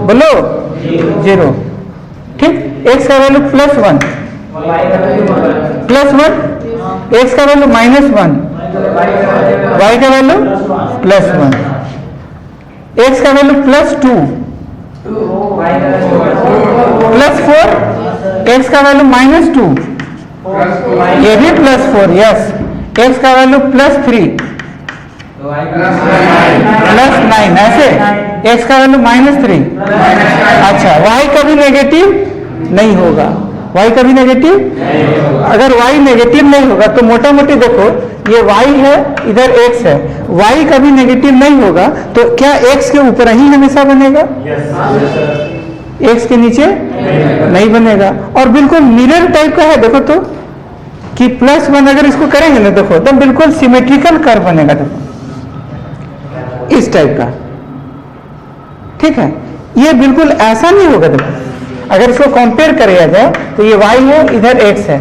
बोलो 0। ठीक, x का वैल्यू +1, x का वैल्यू -1, y का वैल्यू +1, x का वैल्यू +2, +4, x का वैल्यू -2, ये भी +4, यस। x का वैल्यू +3, +9, ऐसे x का वैल्यू -3। अच्छा, y कभी नेगेटिव नहीं होगा, y कभी नेगेटिव। अगर y नेगेटिव नहीं होगा तो मोटा मोटी देखो, ये y है, इधर x है, y कभी नेगेटिव नहीं होगा तो क्या x के ऊपर ही हमेशा बनेगा? x के नीचे नहीं बनेगा। और बिल्कुल मिरर टाइप का है, देखो तो कि +1 अगर इसको करेंगे ना, देखो तो बिल्कुल सिमेट्रिकल कर्व बनेगा, देखो इस टाइप का। ठीक है, ये बिल्कुल ऐसा नहीं होगा। देखो अगर इसको कंपेयर किया जाए तो ये y है, इधर x है।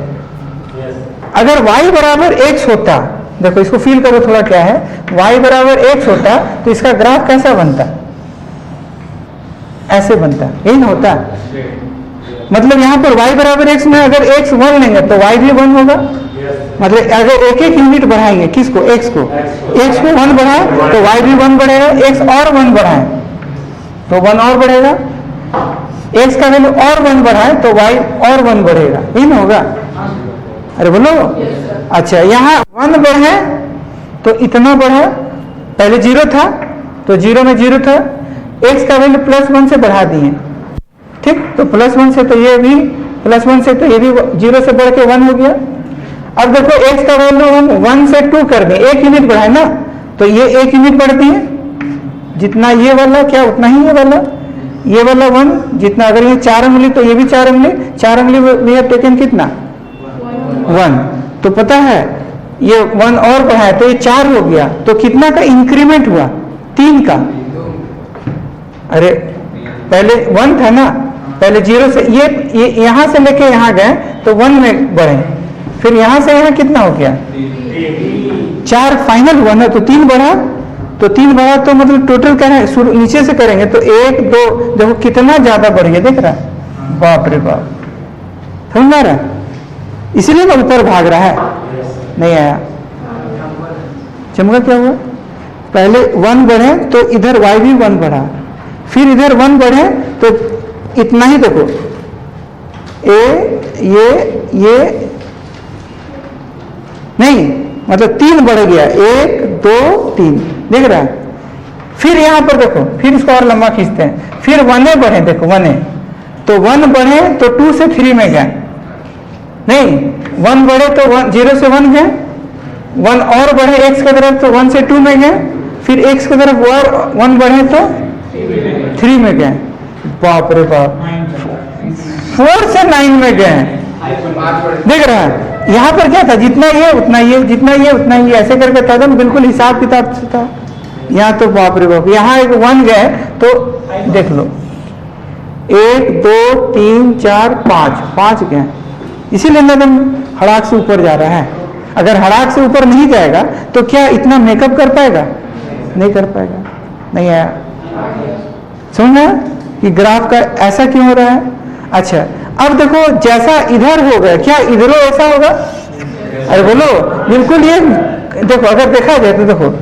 अगर y बराबर x होता, देखो इसको फील करो थोड़ा, क्या है y बराबर x होता तो इसका ग्राफ कैसा बनता? ऐसे बनता, यही ना होता। मतलब यहाँ पर y बराबर x में अगर x 1 लेंगे तो y भी 1 होगा। मतलब अगर एक एक यूनिट बढ़ाएंगे, किसको? x को 1 बढ़ाए तो y भी 1 बढ़ेगा, x और 1 बढ़ाए तो 1 और बढ़ेगा, x का वैल्यू और 1 बढ़ाए तो y और 1 बढ़ेगा, यही ना होगा। अरे बोलो। अच्छा, यहाँ 1 बढ़े तो इतना बढ़ा, पहले 0 था तो 0 में 0 था, x का वैल्यू +1 से बढ़ा दिए। ठीक, तो +1 से तो ये भी +1 से तो ये भी 0 से बढ़ के 1 हो गया। अब देखो x का वैल्यू हम 1 से 2 कर दें, 1 यूनिट बढ़ाए ना, तो ये 1 यूनिट बढ़ती है, जितना ये वाला क्या उतना ही ये वाला 1, जितना अगर ये 4 उंगली तो ये भी 4 उंगली, 4 उंगली वी हैव टेकन कितना? 1। तो पता है ये 1 और बढ़ाए तो ये 4 हो गया, तो कितना का इंक्रीमेंट हुआ? 3 का। अरे पहले 1 था ना, पहले 0 से ये यहां से लेके यहां गए तो 1 में बढ़े, फिर यहां से यहां कितना हो गया? 4 फाइनल हुआ ना, तो 3 बढ़ा, तो 3 बढ़ा तो मतलब टोटल क्या है, शुरू नीचे से करेंगे तो 1 2, देखो कितना ज्यादा बढ़ गया, देख रहा है? बाप रे बाप, समझ आ रहा है? इसलिए ना ऊपर भाग रहा है, नहीं आया। चमका क्या हुआ? पहले 1 बढ़े तो इधर y भी 1 बढ़ा, फिर इधर 1 बढ़े तो इतना ही, देखो ये नहीं, मतलब 3 बढ़ गया, 1 2 3, देख रहा है? फिर यहां पर देखो, फिर इसको और लंबा खींचते हैं, फिर 1 बढ़े, देखो 1 तो 1 बढ़े तो 2 से 3 में गए, नहीं 1 बढ़े तो 0 से 1 गए, 1 और बढ़े x की तरफ तो 1 से 2 में गए, फिर x की तरफ और 1 बढ़े तो 3 में गए। बाप रे बाप, 4 से 9 में गए, देख रहा है? यहाँ पर क्या था, जितना ये उतना ये, जितना ये उतना ये, ऐसे करके था ना, बिल्कुल हिसाब किताब से था। यहाँ तो बाप रे बाप, यहाँ एक 1 गए तो देख लो 1 2 3 4 5 गए, इसीलिए नदम हड़ाक से ऊपर जा रहा है। अगर हड़ाक से ऊपर नहीं जाएगा तो क्या इतना मेकअप कर पाएगा? नहीं कर पाएगा। नहीं आया समझना कि ग्राफ का ऐसा क्यों हो रहा है। अच्छा अब देखो, जैसा इधर हो गया, क्या इधरों ऐसा होगा? अरे बोलो, बिल्कुल ये देखो, अगर देखा जाए तो देखो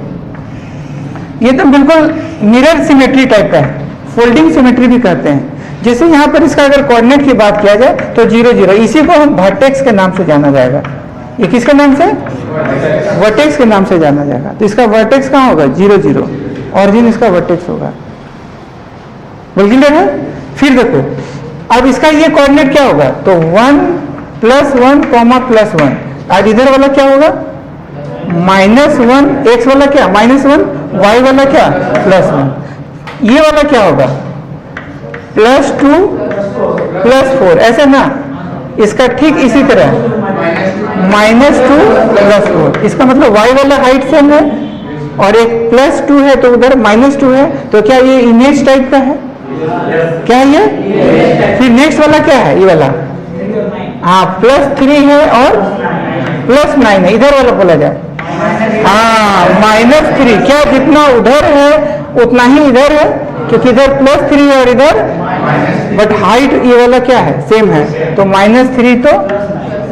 ये तो बिल्कुल मिरर सिमेट्री टाइप का है, फोल्डिंग सिमेट्री भी कहते हैं। जैसे यहाँ पर इसका अगर कोऑर्डिनेट की बात किया जाए तो 0 0, इसी को हम वर्टेक्स के नाम से जाना जाएगा। ये किसके नाम से? वर्टेक्स के नाम से जाना जाएगा। तो इसका वर्टेक्स कहाँ होगा? 0 0, ऑरिजिन इसका वर्टेक्स होगा। बोल क्लियर है? फिर देखो अब इसका ये कोऑर्डिनेट क्या होगा? तो 1 +1, +1, और इधर वाला क्या होगा? -1, x वाला क्या? -1, y वाला क्या? +1, ये वाला क्या होगा? +2 +4, ऐसे ना। इसका ठीक इसी तरह -2 +4, इसका मतलब y वाला हाइट सेम है और एक +2 है तो उधर -2 है, तो क्या ये इमेज टाइप का है? क्या है ये? फिर नेक्स्ट वाला क्या है? ये वाला हाँ +3 है और +9 है, इधर वाला बोला जाए हाँ -3, क्या जितना उधर है उतना ही इधर है, क्योंकि इधर +3 है और इधर, बट हाइट ये वाला क्या है? सेम है, तो -3 तो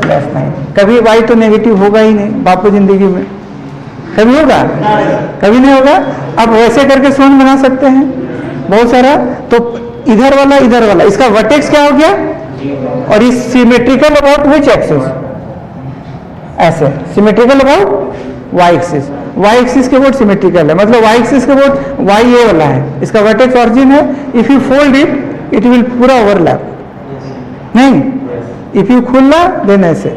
+9। कभी y तो नेगेटिव होगा ही नहीं बापू जिंदगी में, कभी होगा? कभी नहीं होगा। अब वैसे करके सोन बना सकते हैं बहुत सारा। तो इधर वाला इसका वर्टेक्स क्या हो गया? और इस सिमेट्रिकल अबाउट विच एक्सिस? ऐसे symmetrical about y axis. y axis के बोर्ड सिमेट्रिकल है, मतलब y एक्सिस के बोर्ड y ये वाला है, इसका वर्टेक्स ऑरिजिन है। If you fold it will पूरा ओवरलैप, नहीं इफ यू खोलना देन ऐसे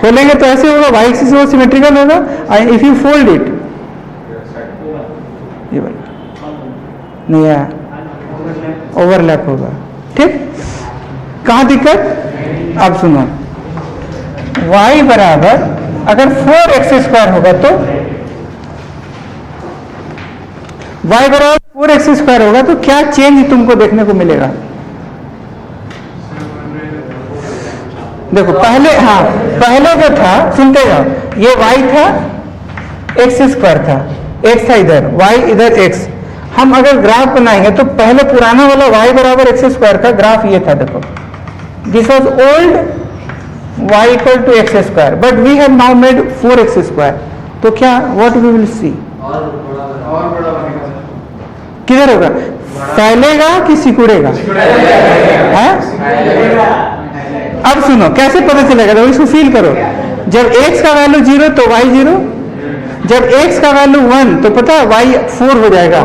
खोलेंगे तो ऐसे होगा, y एक्सिस वो सिमेट्रिकल होगा। इफ यू फोल्ड इट, ये वाला नहीं आया, ओवरलैप होगा। ठीक, कहाँ दिक्कत? अब सुनो, y बराबर अगर 4x² होगा तो y बराबर 4x² होगा तो क्या चेंज तुमको देखने को मिलेगा? देखो पहले, हाँ पहले जो था, सुनते जाओ, ये y था, x² था, x था इधर, y इधर x। हम अगर ग्राफ बनाएंगे तो पहले पुराना वाला y बराबर x² का ग्राफ ये था। देखो this was old y = x², but we have now made 4x²। तो क्या व्हाट वी विल सी? किधर होगा? फैलेगा कि सिकुड़ेगा? अब सुनो कैसे पता चलेगा, तो इसको फील करो। जब x का वैल्यू 0 तो y 0, जब x का वैल्यू 1 तो पता है y 4 हो जाएगा,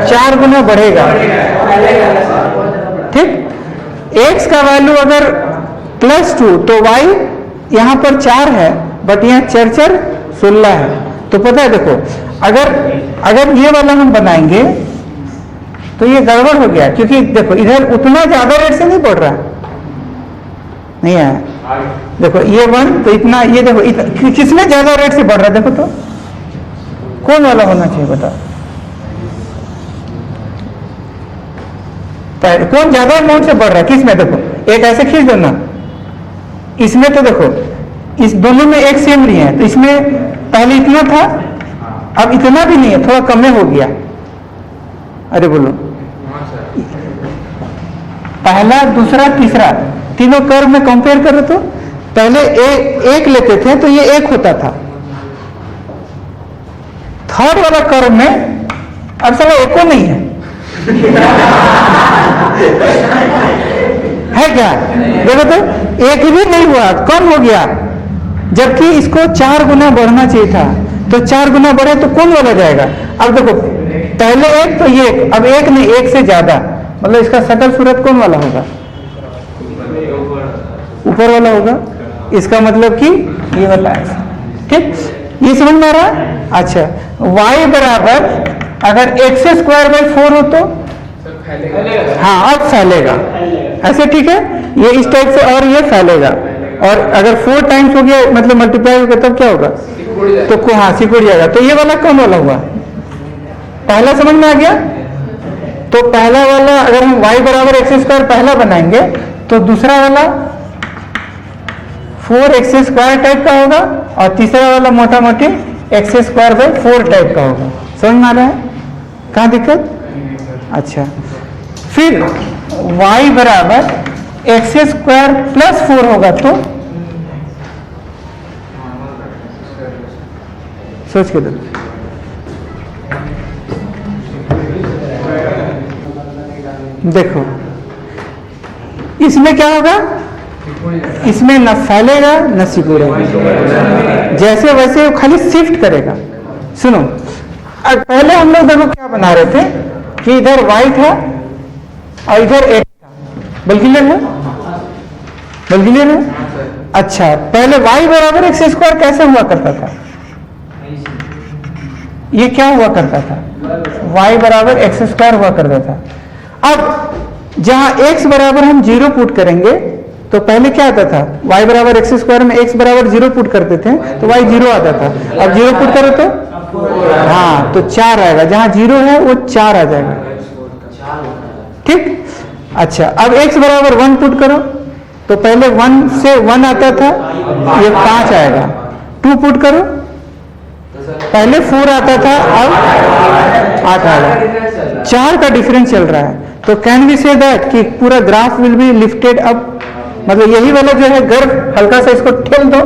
4 गुना बढ़ेगा। ठीक, x का वैल्यू अगर +2 तो y यहाँ पर 4 है, बट यहाँ 4 4 16 है। तो पता है देखो, अगर ये वाला हम बनाएंगे तो ये गड़बड़ हो गया, क्योंकि देखो इधर उतना ज्यादा रेट से नहीं बढ़ रहा, नहीं आया। देखो ये 1 तो इतना, ये देखो किसमें ज्यादा रेट से बढ़ रहा है? देखो तो कौन वाला होना चाहिए बता? कौन ज्यादा अमाउंट से बढ़ रहा है? किसमें? देखो एक ऐसे खींच दो ना, इसमें तो देखो इस दोनों में एक सेम नहीं है, तो इसमें पहले इतना था, अब इतना भी नहीं है, थोड़ा कम हो गया। अरे बोलो, पहला दूसरा तीसरा तीनों कर्व में कंपेयर करो तो पहले एक लेते थे तो ये 1 होता था, थर्ड वाला कर्व में अब साला एको नहीं है है क्या? देखो तो एक भी नहीं हुआ, कम हो गया, जबकि इसको 4 गुना बढ़ना चाहिए था। तो 4 गुना बढ़े तो कौन वाला जाएगा? अब देखो पहले 1 तो ये, अब 1 नहीं 1 से ज्यादा, मतलब इसका सकल सूरत कौन वाला होगा? ऊपर वाला होगा। इसका मतलब कि ये वाला है। ठीक, ये समझ में आ रहा है? अच्छा, y बराबर अगर x² / 4 हो तो हाँ अब फैलेगा ऐसे, ठीक है, ये इस टाइप से और ये फैलेगा। और अगर 4 टाइम्स हो गया मतलब मल्टीप्लाई हो गया तब क्या होगा? तो हाँ सिकुड़ जाएगा। तो ये वाला कौन वाला हुआ? पहला समझ में आ गया? तो पहला वाला अगर हम y बराबर एक्स स्क्वायर पहला बनाएंगे तो दूसरा वाला 4x स्क्वायर टाइप का होगा और तीसरा वाला मोटा मोटी एक्स स्क्वायर बाई 4 टाइप का होगा। समझ में आ रहा है? कहाँ दिक्कत? अच्छा, फिर y बराबर एक्स स्क्वायर प्लस 4 होगा तो सोच के दो। देखो इसमें क्या होगा? इसमें न फैलेगा न सिकुड़ेगा, जैसे वैसे वो खाली शिफ्ट करेगा। सुनो, पहले हम लोग देखो क्या बना रहे थे कि इधर y था और इधर x था। बल्कि है? बल्कि है? अच्छा, पहले y बराबर एक्स स्क्वायर कैसे हुआ करता था? ये क्या हुआ करता था? y बराबर एक्स स्क्वायर हुआ करता था। अब जहां x बराबर हम 0 पुट करेंगे तो पहले क्या आता था? y बराबर एक्स स्क्वायर में x बराबर 0 पुट करते थे तो y 0 आता था। अब 0 पुट करो तो हाँ तो 4 आएगा, जहां 0 है वो 4 आ जाएगा। ठीक। अच्छा, अब x बराबर 1 पुट करो तो पहले 1 से 1 आता था, ये 5 आएगा। 2 पुट करो, पहले 4 आता था अब 8 आएगा। 4 का डिफरेंस चल रहा है। तो कैन वी से दैट कि पूरा graph will be lifted up, मतलब यही वाला जो है गर्व हल्का सा इसको ठेल दो।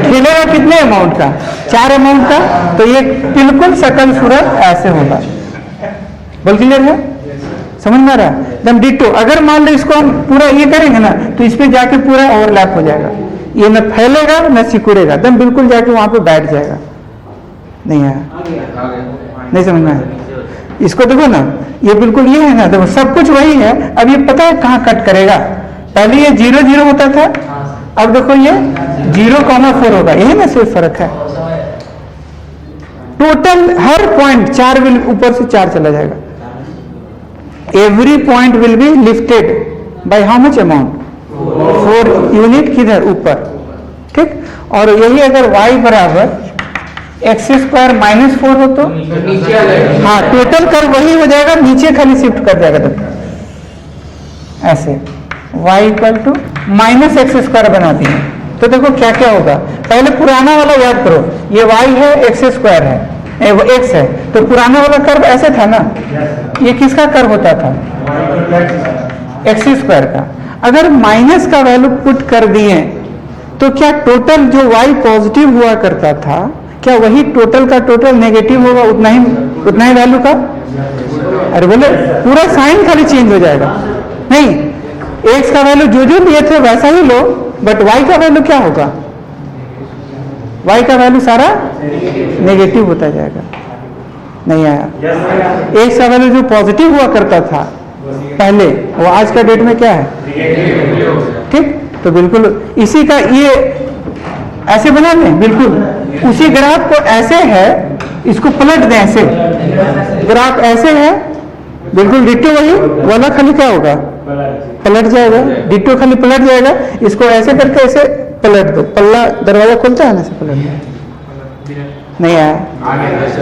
ठेलेगा कितने अमाउंट का? 4 अमाउंट का। तो ये बिल्कुल शकल सूरत ऐसे होगा। बोल क्लियर है? समझ में आ रहा है? एकदम डिट्टो। अगर मान लो इसको हम पूरा ये करेंगे ना तो इस पे जाके पूरा ओवरलैप हो जाएगा, ये न फैलेगा न सिकुड़ेगा, एकदम बिल्कुल जाके वहां पे बैठ जाएगा। नहीं आया? नहीं समझ में आया? इसको देखो ना, ये बिल्कुल ये है ना, देखो सब कुछ वही है। अब ये पता है कहाँ कट करेगा? पहले ये 0 0 होता था, अब देखो ये 0,4 होगा। यही ना सिर्फ फर्क है। टोटल हर पॉइंट 4 विल ऊपर से 4 चला जाएगा। Every point will be lifted by how much amount? 4 unit किधर? ऊपर। ठीक। और यही अगर y बराबर एक्स स्क्वायर माइनस 4 हो तो हाँ टोटल कर वही हो जाएगा, नीचे खाली शिफ्ट कर जाएगा। देखो ऐसे y equal to minus x square बना दिए तो देखो क्या क्या होगा। पहले पुराना वाला याद करो, ये y है, एक्स स्क्वायर है, वो x है, तो पुराना वाला कर्व ऐसे था ना। ये किसका कर्व होता था? एक्स स्क्वायर का। अगर माइनस का वैल्यू पुट कर दिए तो क्या टोटल जो y पॉजिटिव हुआ करता था, क्या वही टोटल का टोटल नेगेटिव होगा? उतना ही वैल्यू का? अरे बोले पूरा साइन खाली चेंज हो जाएगा। नहीं, x का वैल्यू जो लिए थे वैसा ही लो, बट y का वैल्यू क्या होगा? y का वैल्यू सारा नेगेटिव होता जाएगा। नहीं आया? x का वैल्यू जो पॉजिटिव हुआ करता था पहले, वो आज का डेट में क्या है? ठीक। तो बिल्कुल इसी का ये ऐसे बना लें, बिल्कुल उसी ग्राफ को ऐसे है, इसको पलट दें ऐसे, ग्राफ ऐसे है बिल्कुल डिट्टो वही वाला, खाली क्या होगा? पलट जाएगा। डिट्टो खाली पलट जाएगा। इसको ऐसे करके ऐसे पलट दो, पल्ला दरवाजा खुलता है ना, ऐसे पलट दो। नहीं आया?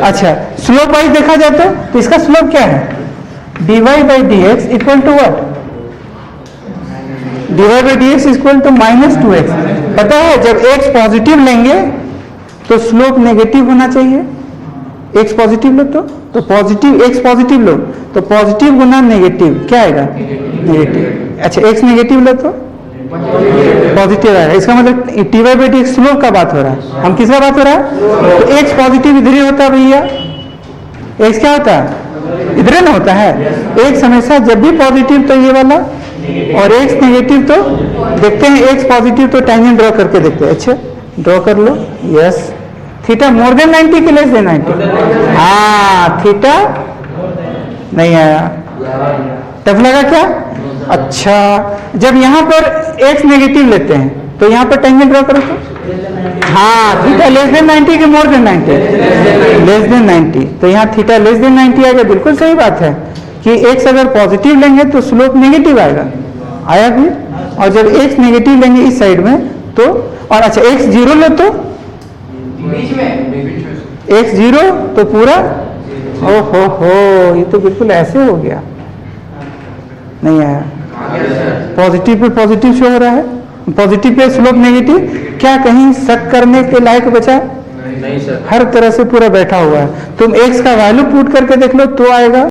अच्छा, स्लोप वाइज देखा जाए तो इसका स्लोप क्या है? dy by D x equal to what? dy by D x equal to minus 2x। पता है जब x पॉजिटिव लेंगे तो स्लोप नेगेटिव होना चाहिए। x पॉजिटिव लो तो पॉजिटिव, x पॉजिटिव लो तो पॉजिटिव गुना नेगेटिव क्या आएगा? नेगेटिव। अच्छा, x नेगेटिव लो तो पॉजिटिव आएगा। इसका मतलब d y by D x slope का बात हो रहा है। हम किसका बात हो रहा है? तो x पॉजिटिव इधर ही होता है भैया। x क्या होता है? इधर ना होता है। x हमेशा जब भी पॉजिटिव तो ये वाला, और x नेगेटिव तो देखते हैं। x पॉजिटिव तो टेंजेंट ड्रॉ करके देखते हैं। अच्छा ड्रॉ कर लो। यस, थीटा मोर देन 90 के लेस देन 90? हाँ, थीटा नहीं आया। टफ लगा क्या? अच्छा, जब यहाँ पर x नेगेटिव लेते हैं तो यहाँ पर टेंजेंट ड्रॉ करो तो हाँ, थीटा लेस देन 90 के मोर देन 90? Less than 90। तो यहाँ थीटा लेस देन 90 आ गया। बिल्कुल सही बात है कि x अगर पॉजिटिव लेंगे तो स्लोप नेगेटिव आएगा। आया भी? और जब x नेगेटिव लेंगे इस साइड में तो, और अच्छा x 0 ले तो
बीच में
x 0 तो पूरा, हो ये तो बिल्कुल ऐसे हो गया, नहीं आया। पॉजिटिव पे पॉजिटिव शो हो रहा है, पॉजिटिव पे स्लोप नेगेटिव, क्या कहीं शक करने के लायक बचा?
नहीं सर,
हर तरह से पूरा बैठा हुआ है। तुम x का वैल्यू पुट करके देख लो तो आएगा